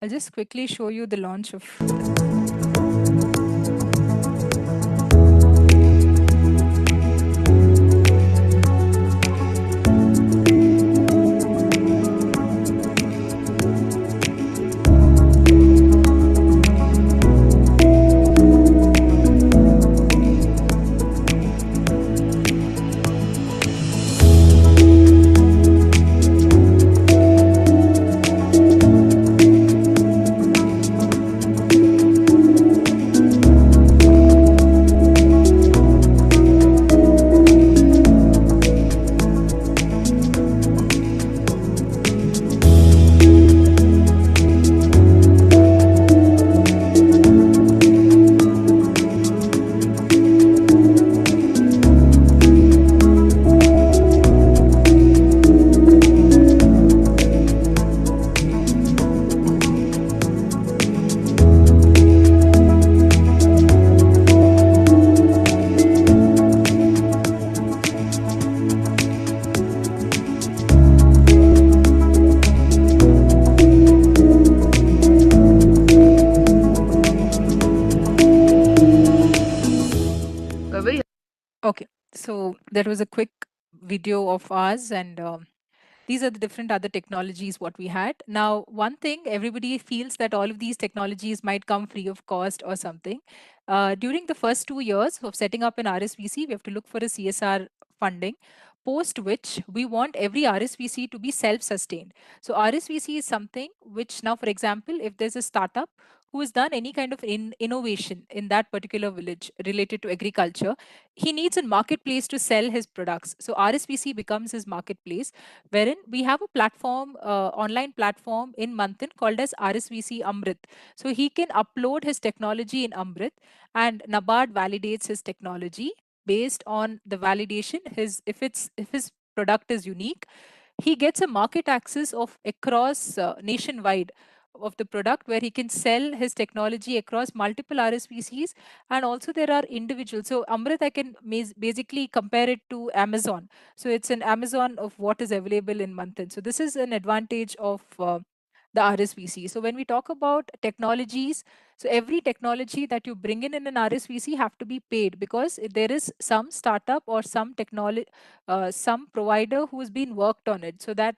I'll just quickly show you the launch of Okay, so that was a quick video of ours, and these are the different other technologies what we had. Now, one thing everybody feels that all of these technologies might come free of cost or something. During the first 2 years of setting up an RSVC, we have to look for a CSR funding. Post which we want every RSVC to be self-sustained. So RSVC is something which now, for example, if there's a startup who has done any kind of innovation in that particular village related to agriculture, he needs a marketplace to sell his products. So RSVC becomes his marketplace, wherein we have a platform, online platform in Manthan called as RSVC Amrit. So he can upload his technology in Amrit, and NABARD validates his technology based on the validation. If his product is unique, he gets a market access of across nationwide of the product, where he can sell his technology across multiple RSVCs. And also there are individuals. So Amrit, I can basically compare it to Amazon. So it's an Amazon of what is available in Manthan. So this is an advantage of the RSVC. So when we talk about technologies, so every technology that you bring in an RSVC have to be paid, because there is some startup or some technology, some provider who's been worked on it. So that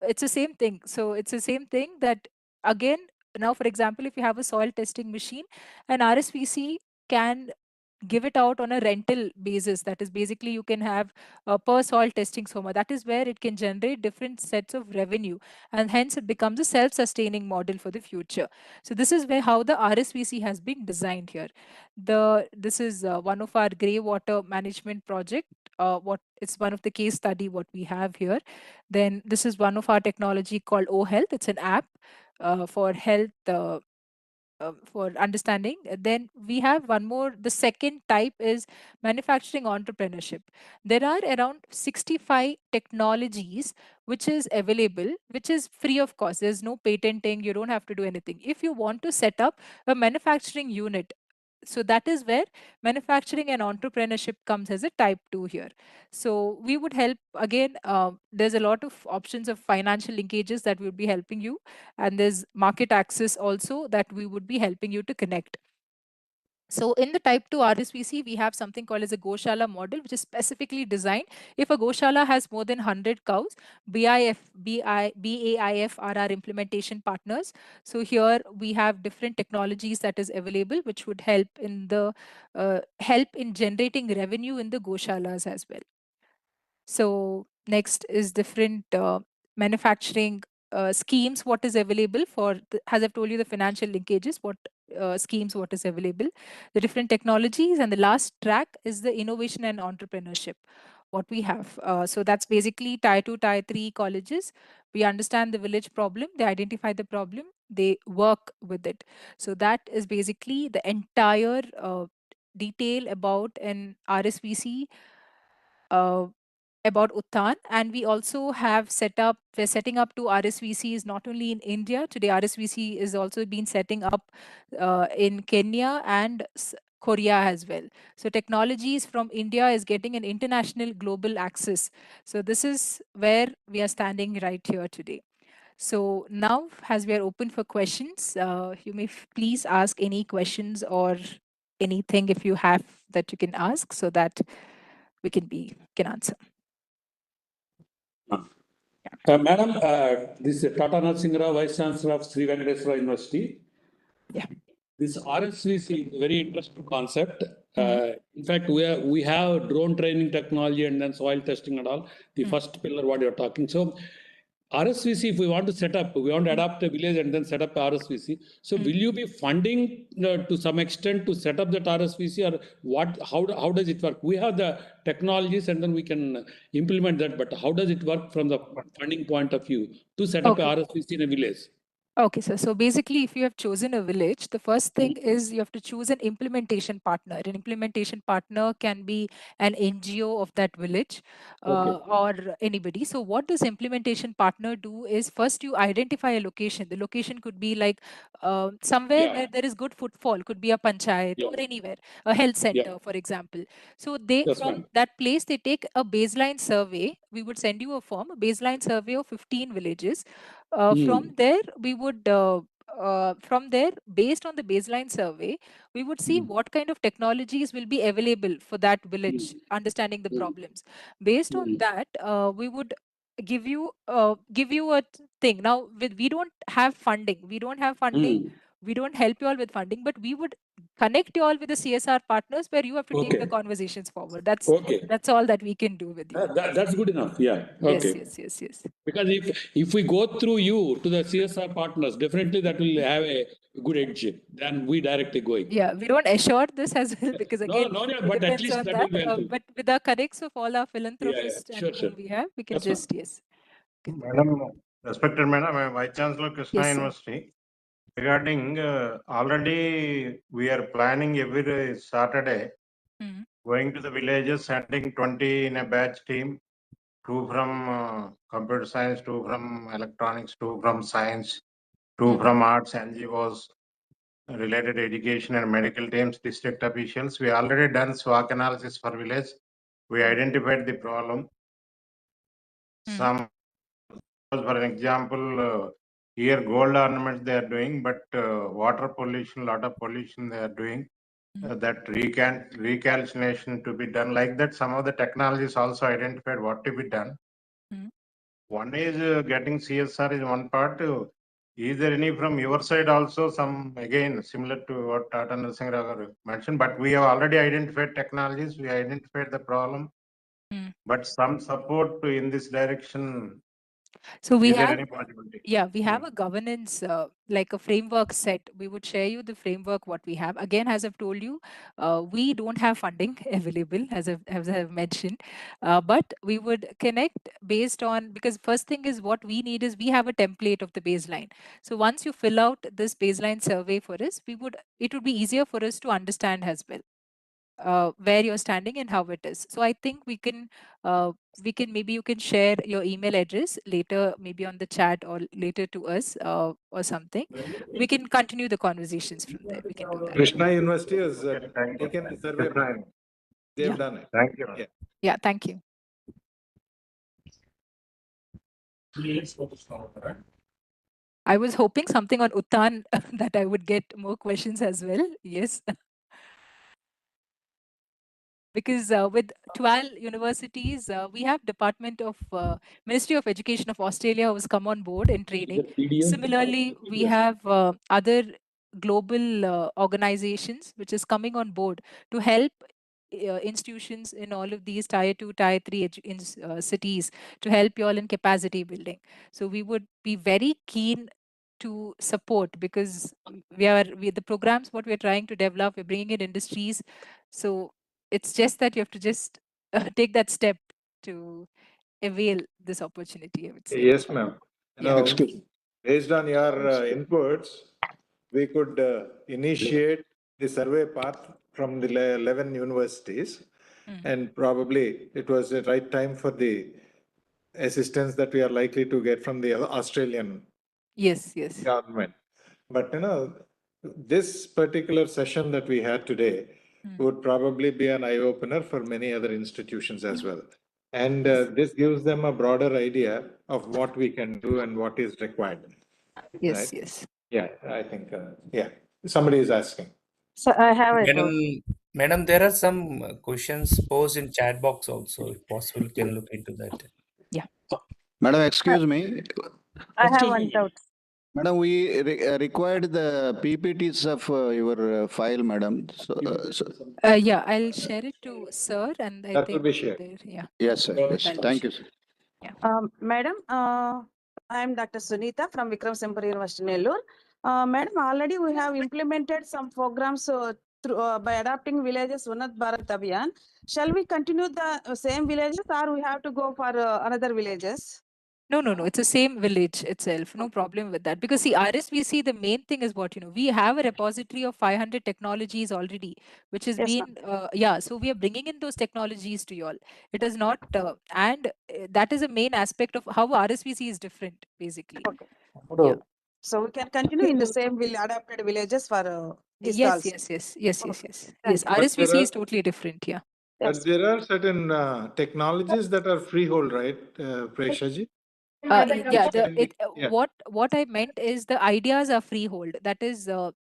it's the same thing. So it's the same thing that, again, now for example, if you have a soil testing machine, an RSVC can give it out on a rental basis. That is basically you can have per soil testing soma. That is where it can generate different sets of revenue, and hence it becomes a self-sustaining model for the future. So this is where how the RSVC has been designed here. This is one of our grey water management project. What it's one of the case study what we have here. Then this is one of our technology called O Health. It's an app for health. For understanding. Then we have one more. The second type is manufacturing entrepreneurship. There are around 65 technologies which is available, which is free of cost. There's no patenting. You don't have to do anything. If you want to set up a manufacturing unit, so that is where manufacturing and entrepreneurship comes as a type 2 here. So we would help again. There's a lot of options of financial linkages that will be helping you, and there's market access also that we would be helping you to connect. So in the type 2 RSVC, we have something called as a Goshala model, which is specifically designed. If a Goshala has more than 100 cows, BAIF are our implementation partners. So here we have different technologies that is available, which would help in the help in generating revenue in the Goshalas as well. So next is different manufacturing schemes, what is available for, as I've told you, the financial linkages, what schemes, what is available, the different technologies, and the last track is the innovation and entrepreneurship, what we have. So that's basically tier 2, tier 3 colleges. We understand the village problem, they identify the problem, they work with it. So that is basically the entire detail about an RSVC, about UTTHAN. And we also have we're setting up 2 RSVCs not only in India. Today, RSVC is also been setting up in Kenya and Korea as well. So technologies from India is getting an international global access. So this is where we are standing right here today. So now, as we are open for questions, you may please ask any questions or anything if you have that you can ask, so that we can answer. Madam, this is Tata Narasimha, Vice Chancellor of Sri Venkateswara University. Yeah. This RSVC is a very interesting concept. In fact, we have drone training technology and then soil testing and all, the first pillar what you're talking. So RSVC, if we want to set up, we want to adopt a village and then set up RSVC. So will you be funding to some extent to set up that RSVC, or what? How does it work? We have the technologies and then we can implement that, but how does it work from the funding point of view to set up a RSVC in a village? Okay, so basically, if you have chosen a village, the first thing is you have to choose an implementation partner. An implementation partner can be an NGO of that village or anybody. So what does implementation partner do is, first you identify a location. The location could be like somewhere where there is good footfall, could be a panchayat or anywhere, a health center, for example. So from that place, they take a baseline survey. We would send you a form, a baseline survey of 15 villages. From there, we would from there, based on the baseline survey, we would see what kind of technologies will be available for that village, understanding the problems. Based on that, we would give you a thing. Now, we don't have funding. We don't have funding. We don't help you all with funding, but we would connect you all with the CSR partners where you have to take the conversations forward. That's all that we can do with you. That's good enough. Yeah. Okay. Yes. Because if we go through you to the CSR partners, definitely that will have a good edge than we directly going. Yeah, we don't assure this as well, because again, no, it but at depends least on that that. will be helpful. But with the connects of all our philanthropists Sure. whom we have, we can That's just fine. yes. Madam, respected Madam, I am Vice Chancellor Krishna Yes, sir. University. Regarding already we are planning every Saturday Mhm. going to the villages, sending 20 in a batch team, 2 from computer science, 2 from electronics, 2 from science, 2 from arts, NGOs, related education and medical teams, district officials. We already done SWOT analysis for village. We identified the problem. Some, for an example, here gold ornaments they are doing, but water pollution, lot of pollution they are doing. That recalculation to be done. Like that, some of the technologies also identified what to be done. One is getting CSR is one part. Is there any from your side also, some again similar to what Tata Narasimha Rao mentioned, but we have already identified technologies, we identified the problem, but some support in this direction, So we is there have, any possibility? yeah, we have a governance, like a framework set. We would share you the framework, what we have. Again, as I've told you, we don't have funding available, as I've mentioned, but we would connect based on, because first thing is what we need is we have a template of the baseline. So once you fill out this baseline survey for us, it would be easier for us to understand as well. Where you're standing and how it is. So I think maybe you can share your email address later, maybe on the chat or later to us or something. We can continue the conversations from there. We can do that. Krishna University has Thank you. taken the survey. They've Yeah. done it. Thank you. Yeah. Yeah, thank you. I was hoping something on UTTHAN that I would get more questions as well. Yes. Because with 12 universities, we have Department of Ministry of Education of Australia who has come on board in training. Similarly, we have other global organizations which is coming on board to help institutions in all of these tier 2, tier 3 cities to help you all in capacity building. So we would be very keen to support, because the programs what we're trying to develop, we're bringing in industries. So it's just that you have to just take that step to avail this opportunity, I would say. Yes, ma'am. Yeah. Based on your inputs, we could initiate the survey path from the 11 universities, and probably it was the right time for the assistance that we are likely to get from the Australian Yes. government. But this particular session that we had today would probably be an eye opener for many other institutions as well. And this gives them a broader idea of what we can do and what is required. Yes. Right? Yes. Yeah, I think, somebody is asking. So I have a Madam, there are some questions posed in chat box also. If possible, you can look into that. Yeah. Madam, excuse me. I have one doubt. Madam, we required the PPTs of your file, madam. Yeah, I'll share it to sir, and I That think will be shared. yeah. Yes, sir. Yes. That'll be Thank you, shared. sir. Yeah. Madam, I am Dr. Sunita from Vikram Semper University, Nellore. Madam, already we have implemented some programs by adapting villages Unnat Bharat Abhiyan. Shall we continue the same villages, or we have to go for another villages? No. It's the same village itself. No problem with that. Because see, RSVC, the main thing is what, we have a repository of 500 technologies already, which has been, so we are bringing in those technologies to you all. It is not, and that is a main aspect of how RSVC is different, basically. Okay. Yeah. So we can continue in the same adapted villages for this Yes. also. Yes. Thank you. RSVC is totally different. Yeah. But there are certain technologies that are freehold, right, Preshaji? What I meant is the ideas are freehold. That is the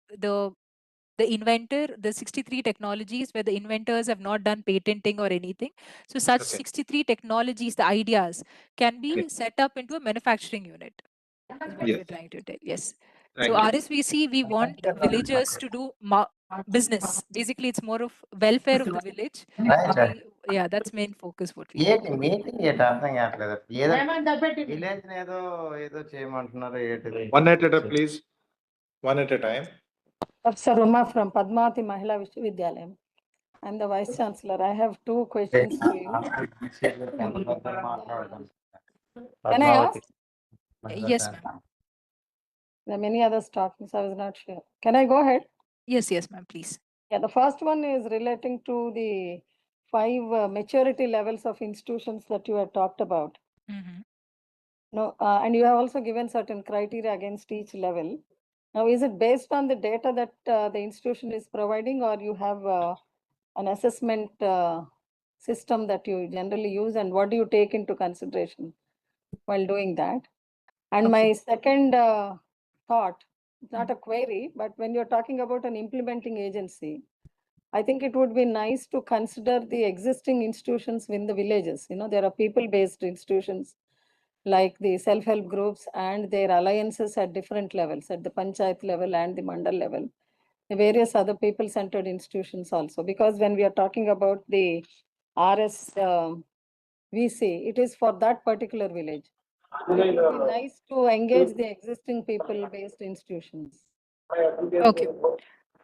inventor, the 63 technologies where the inventors have not done patenting or anything. So such 63 technologies, the ideas can be set up into a manufacturing unit, is what we're trying to tell. Yes. So RSVC, we want villagers to do business. Basically, it's more of welfare of the village. That's main focus what we do. One at a time, please. One at a time. Professor Ruma from Padmavati Mahila Vishwavidyalaya. I'm the Vice Chancellor. I have two questions to you. Can I ask? Yes, ma'am. There are many others talking, so I was not sure. Can I go ahead? Yes, ma'am, please. Yeah, the first one is relating to the 5 maturity levels of institutions that you have talked about. No, and you have also given certain criteria against each level. Now, is it based on the data that the institution is providing, or you have an assessment system that you generally use, and what do you take into consideration while doing that? And my second thought, not a query, but when you're talking about an implementing agency, I think it would be nice to consider the existing institutions in the villages. There are people-based institutions like the self-help groups and their alliances at different levels, at the panchayat level and the mandal level, the various other people-centered institutions also. Because when we are talking about the RS VC, it is for that particular village. It would be nice to engage the existing people-based institutions. Okay.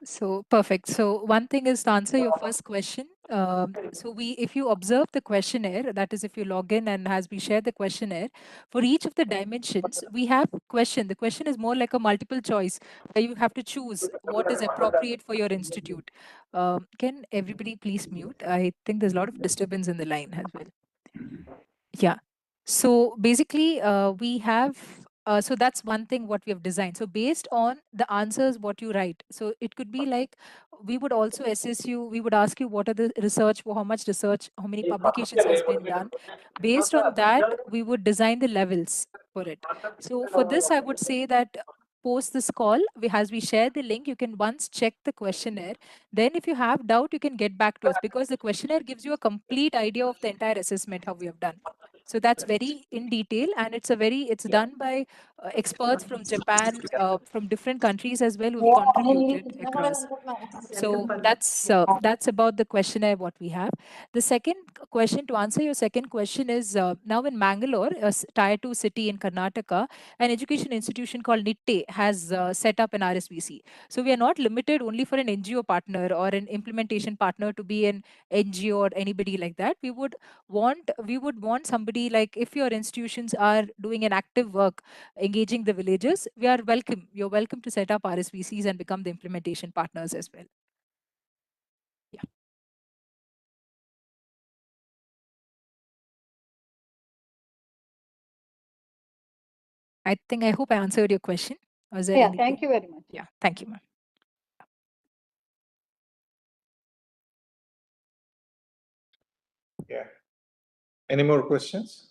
So perfect. So one thing is to answer your first question. If you observe the questionnaire, that is, if you log in and as we share the questionnaire, for each of the dimensions, we have question. The question is more like a multiple choice where you have to choose what is appropriate for your institute. Can everybody please mute? I think there's a lot of disturbance in the line as well. Yeah. So basically, we have, so that's one thing what we have designed. So based on the answers, what you write. So it could be like, we would also assess you, we would ask you what are the research, how much research, how many publications has been done. Based on that, we would design the levels for it. So for this, I would say that post this call, as we share the link, you can once check the questionnaire. Then if you have doubt, you can get back to us because the questionnaire gives you a complete idea of the entire assessment, how we have done. So that's very in detail, and it's done by experts from Japan, from different countries as well, who've contributed across. So that's about the questionnaire what we have. The second question, to answer your second question, is now in Mangalore, tier 2 city in Karnataka, an education institution called NITTE has set up an RSVC. So we are not limited only for an NGO partner or an implementation partner to be an NGO or anybody like that. We would want somebody, like, if your institutions are doing an active work engaging the villagers, you're welcome to set up RSVCs and become the implementation partners as well. Yeah. I hope I answered your question. Was there anything? Thank you very much. Yeah, thank you, ma'am. Yeah. Any more questions?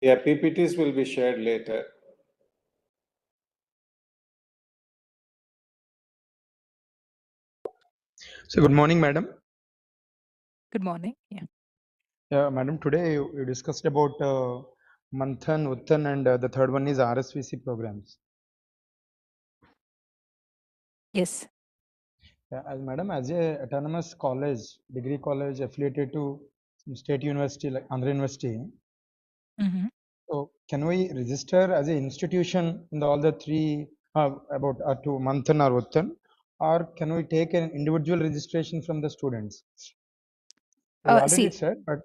Yeah, PPTs will be shared later. So good morning, madam. Good morning. Yeah. Yeah, madam. Today you discussed about Manthan, UTTHAN, and the third one is RSVC programs. Yes. Yeah, madam, as a autonomous college, degree college affiliated to some state university like Andhra University. So can we register as an institution in all the three to Manthan or UTTHAN, or can we take an individual registration from the students? You already said, but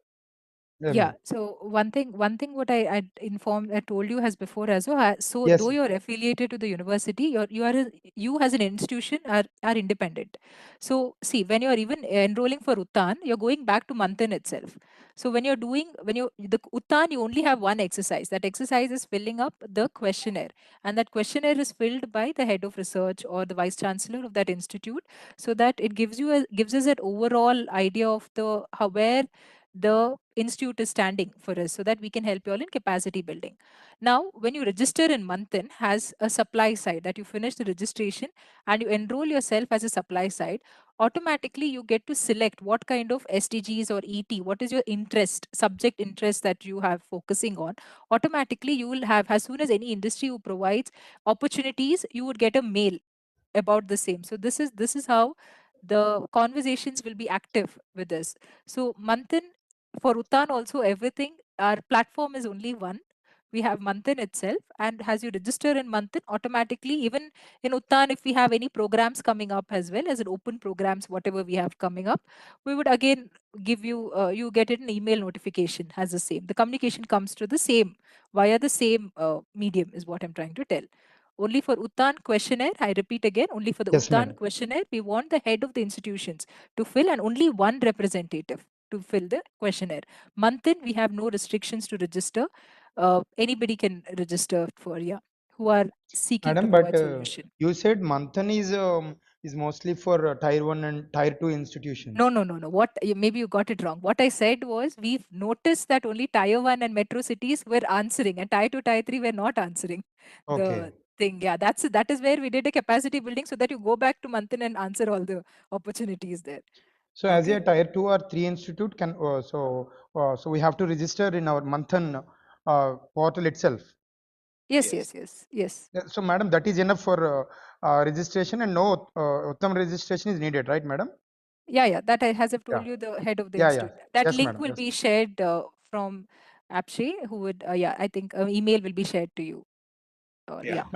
yeah. So one thing what I told you as before as well. So yes, though you're affiliated to the university, you as an institution are independent. So see, when you're even enrolling for UTTHAN, you're going back to Manthan itself. So when you're the UTTHAN, you only have one exercise. That exercise is filling up the questionnaire, and that questionnaire is filled by the head of research or the vice chancellor of that institute, so that it gives us an overall idea of where the institute is standing for us, so that we can help you all in capacity building. Now, when you register in Manthan, has a supply side, that you finish the registration and you enroll yourself as a supply side, automatically you get to select what kind of SDGs or ET, what is your subject interest that you have focusing on. Automatically you will have, as soon as any industry who provides opportunities, you would get a mail about the same. So this is how the conversations will be active with this. So Manthan, for UTTHAN also, everything, our platform is only one. We have Manthan itself, and as you register in Manthan, automatically, even in UTTHAN, if we have any programs coming up as well as an open programs, whatever we have coming up, we would again give you, you get an email notification as the same. The communication comes to the same, via the same medium is what I'm trying to tell. Only for UTTHAN questionnaire, I repeat again, only for the yes, UTTHAN questionnaire, we want the head of the institutions to fill, and only one representative to fill the questionnaire. Manthan, we have no restrictions to register. Anybody can register for, who are seeking madam, to but provide solution. you said Manthan is mostly for tier 1 and tier 2 institutions. No. Maybe you got it wrong. What I said was, we've noticed that only tier 1 and metro cities were answering, and tier 2, tier 3 were not answering the Okay. thing. Yeah, that is where we did a capacity building so that you go back to Manthan and answer all the opportunities there. So as a tier 2 or 3 institute can so we have to register in our Manthan portal itself. Yes. Yeah, so madam, that is enough for registration, and no Uttam registration is needed, right madam? Yeah, that as I've told Yeah. you, the head of the Yeah, institute. That yes link madam, will yes. be shared from Akshay, who would I think email will be shared to you.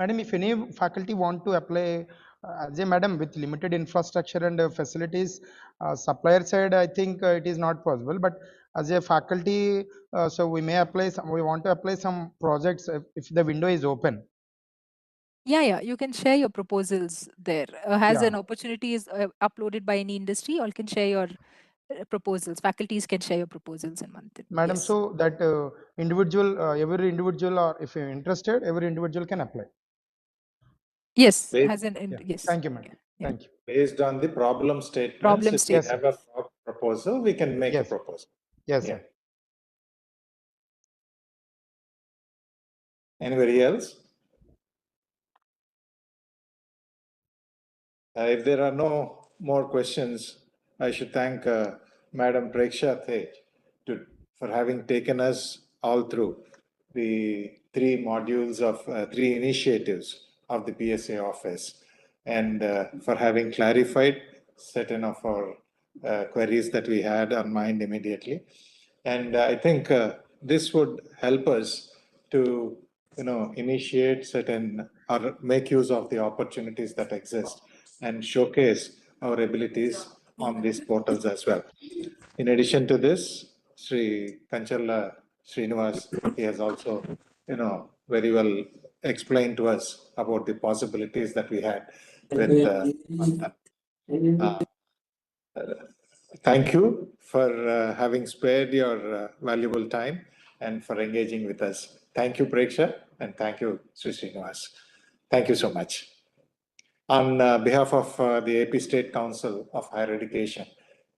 Madam, if any faculty want to apply as a madam with limited infrastructure and facilities, supplier side, I think it is not possible. But as a faculty, so we may apply some. We want to apply some projects if the window is open. Yeah, you can share your proposals there. As Yeah. an opportunity is uploaded by any industry, all can share your proposals. Faculties can share your proposals in Manthan. Madam, Yes. so that individual, every individual, or if you're interested, every individual can apply. Yes, Based, yes. Thank you, madam. Thank you. based on the problem statements, Problem if statement. we have a proposal, we can make a proposal. Yes, sir. Anybody else? If there are no more questions, I should thank Madam Preksha Tej for having taken us all through the three modules of three initiatives of the PSA office, and for having clarified certain of our queries that we had on mind immediately. And I think this would help us to, initiate certain or make use of the opportunities that exist and showcase our abilities on these portals as well. In addition to this, Sri Kancharla Srinivas, he has also, very well explained to us about the possibilities that we had with Manthan. Thank you for having spared your valuable time and for engaging with us. Thank you, Preksha, and thank you, Sri Srinivas. Thank you so much. On behalf of the AP State Council of Higher Education,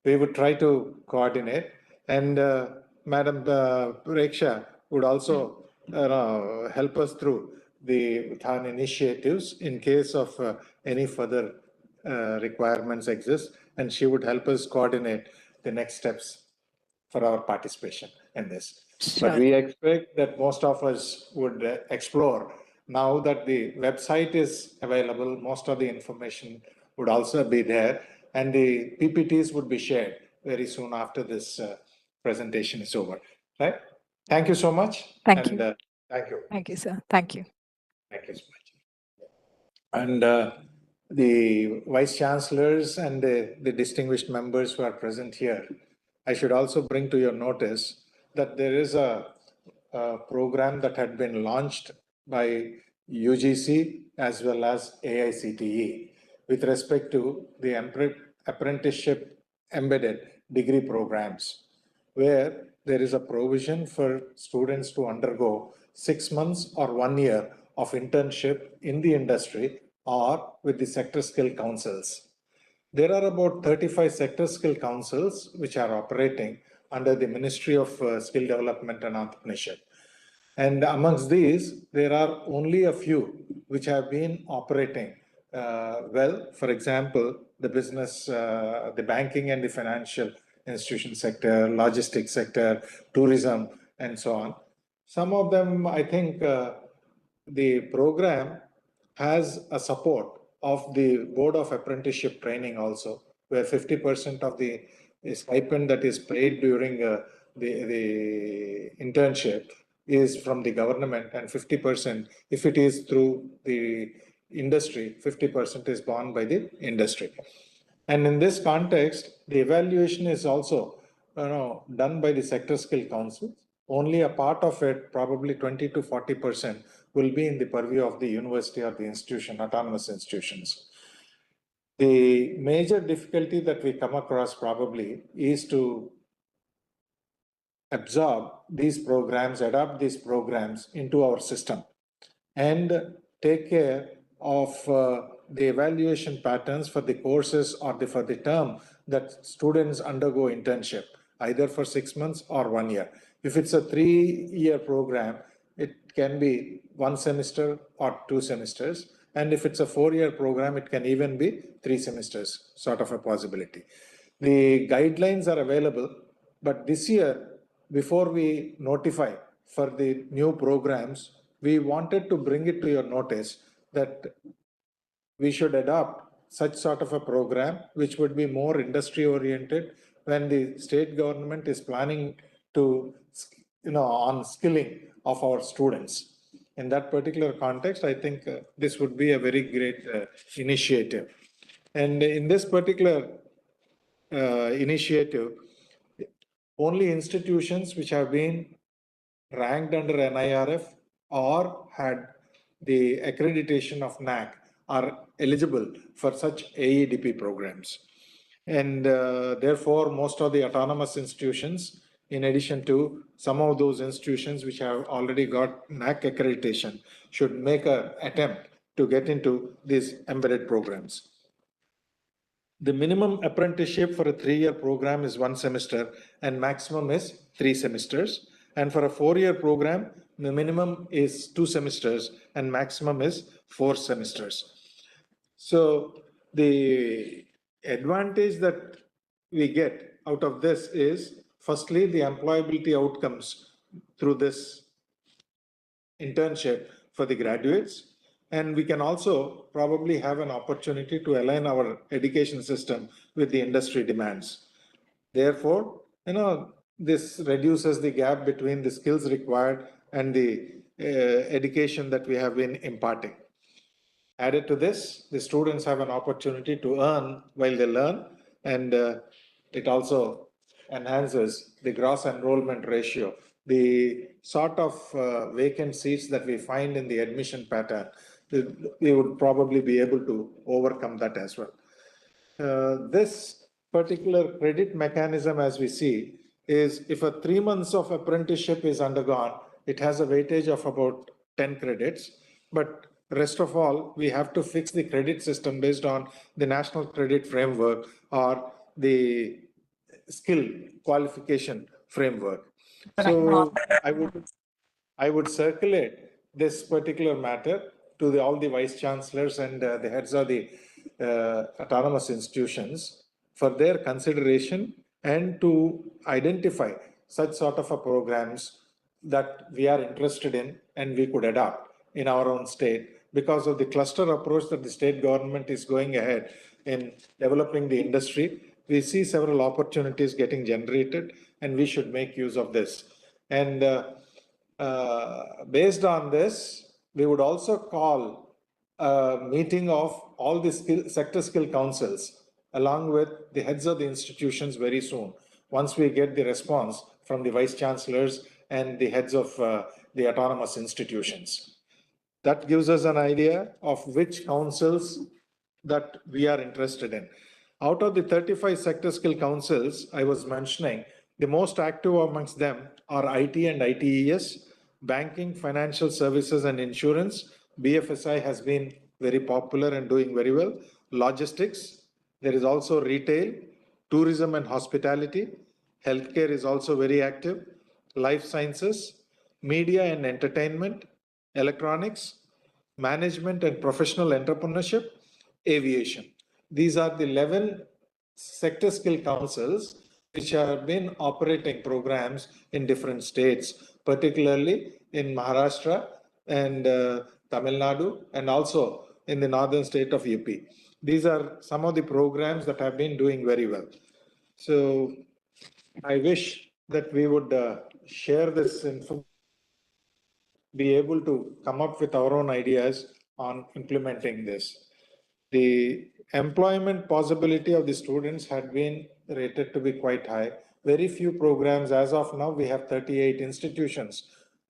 we would try to coordinate, and Madam Preksha would also help us through the UTTHAN initiatives in case of any further requirements exist, and she would help us coordinate the next steps for our participation in this. But we expect that most of us would explore. Now that the website is available, most of the information would also be there, and the PPTs would be shared very soon after this presentation is over. Right? Thank you so much. Thank you. Thank you. Thank you, sir. Thank you. Thank you so much. And the vice chancellors and the distinguished members who are present here, I should also bring to your notice that there is a program that had been launched by UGC as well as AICTE with respect to the apprenticeship embedded degree programs, where there is a provision for students to undergo 6 months or 1 year of internship in the industry or with the sector skill councils. There are about 35 sector skill councils which are operating under the Ministry of Skill Development and Entrepreneurship. And amongst these, there are only a few which have been operating well. For example, the business, the banking and the financial institution sector, logistics sector, tourism, and so on. Some of them, I think, the program has a support of the Board of Apprenticeship Training also, where 50% of the stipend that is paid during the internship is from the government, and 50%, if it is through the industry, 50% is borne by the industry. And in this context, the evaluation is also done by the sector skill councils. Only a part of it, probably 20 to 40%, will be in the purview of the university or the institution, autonomous institutions. The major difficulty that we come across probably is to absorb these programs, adapt these programs into our system, and take care of the evaluation patterns for the courses or for the term that students undergo internship, either for 6 months or 1 year. If it's a 3-year program, it can be 1 semester or 2 semesters. And if it's a 4-year program, it can even be 3 semesters, sort of a possibility. The guidelines are available, but this year, before we notify for the new programs, we wanted to bring it to your notice that we should adopt such sort of a program which would be more industry oriented when the state government is planning to, on skilling of our students. In that particular context, I think this would be a very great initiative. And in this particular initiative, only institutions which have been ranked under NIRF or had the accreditation of NAC are eligible for such AEDP programs. And therefore, most of the autonomous institutions, in addition to some of those institutions which have already got NAC accreditation, should make an attempt to get into these embedded programs. The minimum apprenticeship for a 3-year program is 1 semester and maximum is 3 semesters. And for a 4-year program, the minimum is 2 semesters and maximum is 4 semesters. So the advantage that we get out of this is, firstly, the employability outcomes through this internship for the graduates. And we can also probably have an opportunity to align our education system with the industry demands. Therefore, this reduces the gap between the skills required and the education that we have been imparting. Added to this, the students have an opportunity to earn while they learn, and it also enhances the gross enrollment ratio. The sort of vacant seats that we find in the admission pattern, we would probably be able to overcome that as well. This particular credit mechanism, as we see, is if a 3 months of apprenticeship is undergone, it has a weightage of about 10 credits. But rest of all, we have to fix the credit system based on the National Credit Framework or the skill qualification framework. So I would circulate this particular matter to all the vice chancellors and the heads of the autonomous institutions for their consideration and to identify such sort of a programs that we are interested in and we could adopt in our own state because of the cluster approach that the state government is going ahead in developing the industry. We see several opportunities getting generated and we should make use of this. And based on this, we would also call a meeting of all the sector skill councils along with the heads of the institutions very soon, once we get the response from the vice chancellors and the heads of the autonomous institutions. That gives us an idea of which councils that we are interested in. Out of the 35 sector skill councils I was mentioning, the most active amongst them are IT and ITES, banking, financial services and insurance. BFSI has been very popular and doing very well. Logistics, there is also retail, tourism and hospitality. Healthcare is also very active. Life sciences, media and entertainment, electronics, management and professional entrepreneurship, aviation. These are the 11 sector skill councils which have been operating programs in different states, particularly in Maharashtra and Tamil Nadu, and also in the northern state of UP. These are some of the programs that have been doing very well. So I wish that we would share this information, be able to come up with our own ideas on implementing this. The employment possibility of the students had been rated to be quite high. Very few programs. As of now, we have 38 institutions,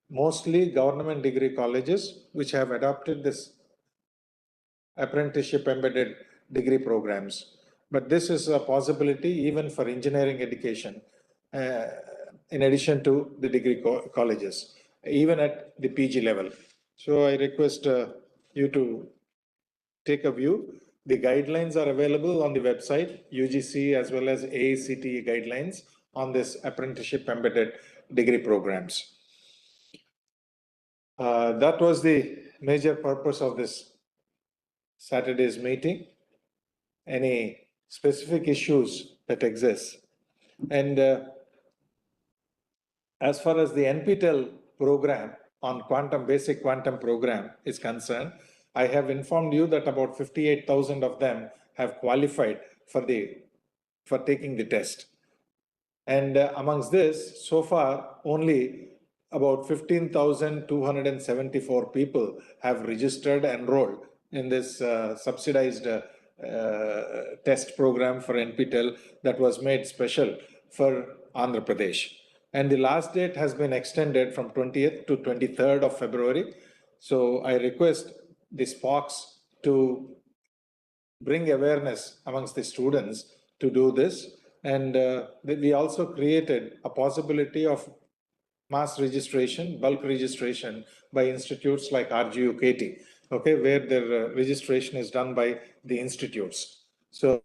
mostly government degree colleges, which have adopted this apprenticeship embedded degree programs. But this is a possibility even for engineering education, in addition to the degree colleges, even at the PG level. So I request you to take a view. The guidelines are available on the website, UGC as well as AICTE guidelines on this apprenticeship embedded degree programs. That was the major purpose of this Saturday's meeting. Any specific issues that exist. And as far as the NPTEL program on basic quantum program is concerned, I have informed you that about 58,000 of them have qualified for taking the test. And amongst this, so far, only about 15,274 people have registered, enrolled in this subsidized test program for NPTEL that was made special for Andhra Pradesh. And the last date has been extended from 20th to 23rd of February. So I request the SPOCs to bring awareness amongst the students to do this. And we also created a possibility of mass registration, bulk registration by institutes like RGUKT, okay, where their registration is done by the institutes. So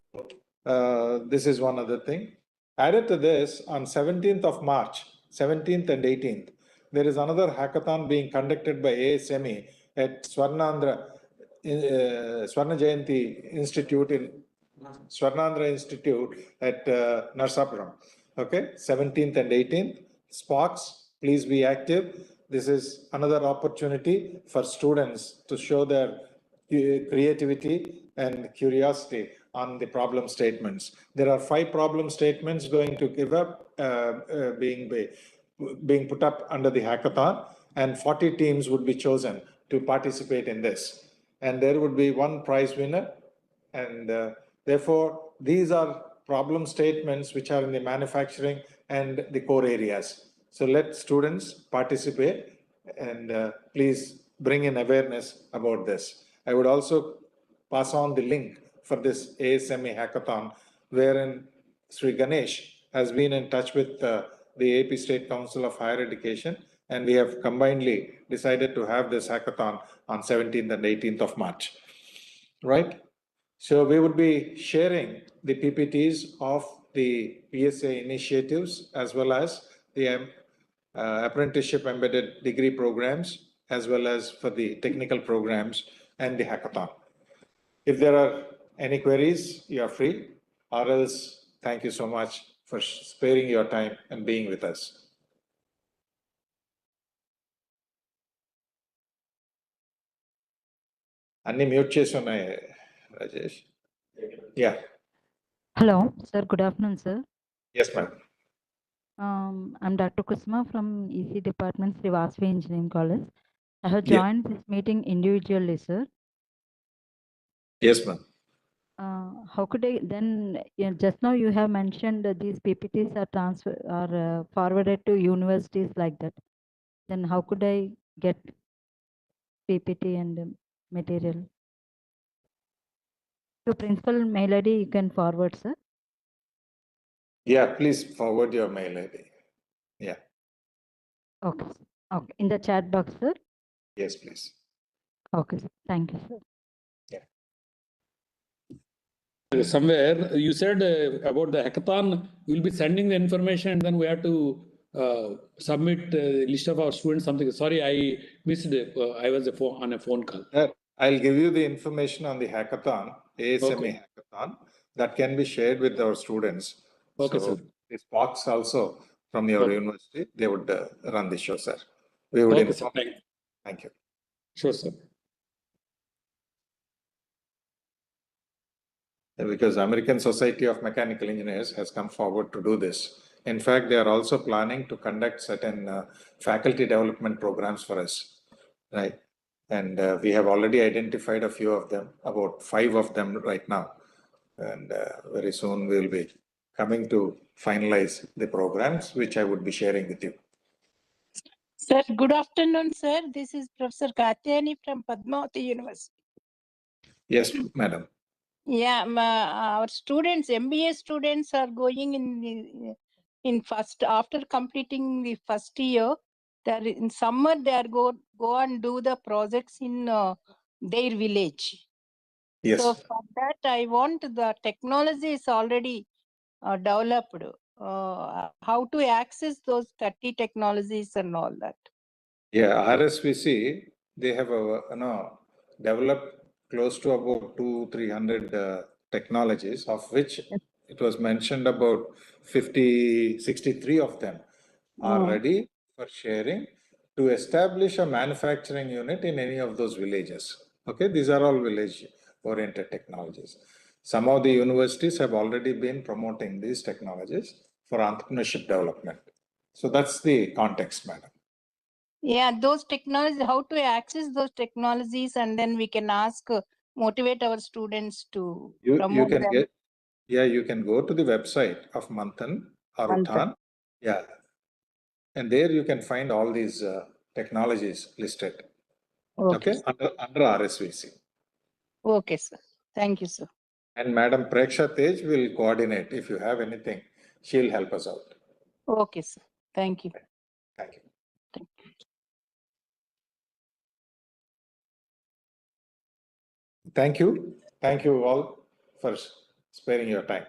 this is one other thing. Added to this, on 17th of March, 17th and 18th, there is another hackathon being conducted by ASME at Swarnandra Swarna Jayanti Institute in Swarnandra Institute at Narsapuram. Okay, 17th and 18th. SPOCs, please be active. This is another opportunity for students to show their creativity and curiosity on the problem statements. There are 5 problem statements going to give up being put up under the hackathon, and 40 teams would be chosen to participate in this. And there would be one prize winner. And therefore, these are problem statements which are in the manufacturing and the core areas. So let students participate and please bring in awareness about this. I would also pass on the link for this ASME hackathon, wherein Sri Ganesh has been in touch with the AP State Council of Higher Education, and we have combinedly decided to have this hackathon on 17th and 18th of March, right? So we would be sharing the PPTs of the PSA initiatives as well as the apprenticeship embedded degree programs, as well as for the technical programs and the hackathon. If there are any queries, you are free, or else thank you so much for sparing your time and being with us. అన్ని mute చేసి ఉన్నాయి Rajesh. Yeah. Hello, sir. Good afternoon, sir. Yes, ma'am. I'm Dr. Kusma from EC Department, Srivasvi Engineering College. I have Yeah. joined this meeting individually, sir. Yes, ma'am. How could I then? Yeah, just now you have mentioned that these PPTs are forwarded to universities like that. Then how could I get PPT and material? To principal mail ID you can forward, sir. Yeah, please forward your mail ID. Yeah. Okay. Okay. In the chat box, sir. Yes, please. Okay, sir. Thank you, sir. Somewhere you said about the hackathon, we'll be sending the information and then we have to submit a list of our students, something. Sorry, I missed it. I was on a phone call. I'll give you the information on the hackathon, ASME Okay. hackathon, that can be shared with our students. Okay, so sir. The SPOCs also from your Okay. university, they would run the show, sir. We would Okay, inform. sir. Thank you. Sure, sir. Because American Society of Mechanical Engineers has come forward to do this. In fact, they are also planning to conduct certain faculty development programs for us, right? And we have already identified a few of them, about 5 of them right now. And very soon we'll be coming to finalize the programs, which I would be sharing with you. Sir, good afternoon, sir. This is Professor Katyani from Padmavati University. Yes, madam. Yeah, our students, MBA students are going in first, after completing the first year, they're in summer, they are go and do the projects in their village. Yes. So for that, I want the technology is already developed. How to access those 30 technologies and all that. Yeah, RSVC, they have developed close to about 200-300 technologies, of which it was mentioned about 63 of them are ready for sharing to establish a manufacturing unit in any of those villages. Okay, these are all village-oriented technologies. Some of the universities have already been promoting these technologies for entrepreneurship development. So that's the context, madam. Yeah, those technologies, how to access those technologies, and then we can ask, motivate our students to promote them. You can go to the website of Manthan or UTTHAN. Yeah. And there you can find all these technologies listed. Okay. Under RSVC. Okay, sir. Thank you, sir. And Madam Preksha Tej will coordinate. If you have anything, she'll help us out. Okay, sir. Thank you. Thank you. Thank you. Thank you all for sparing your time.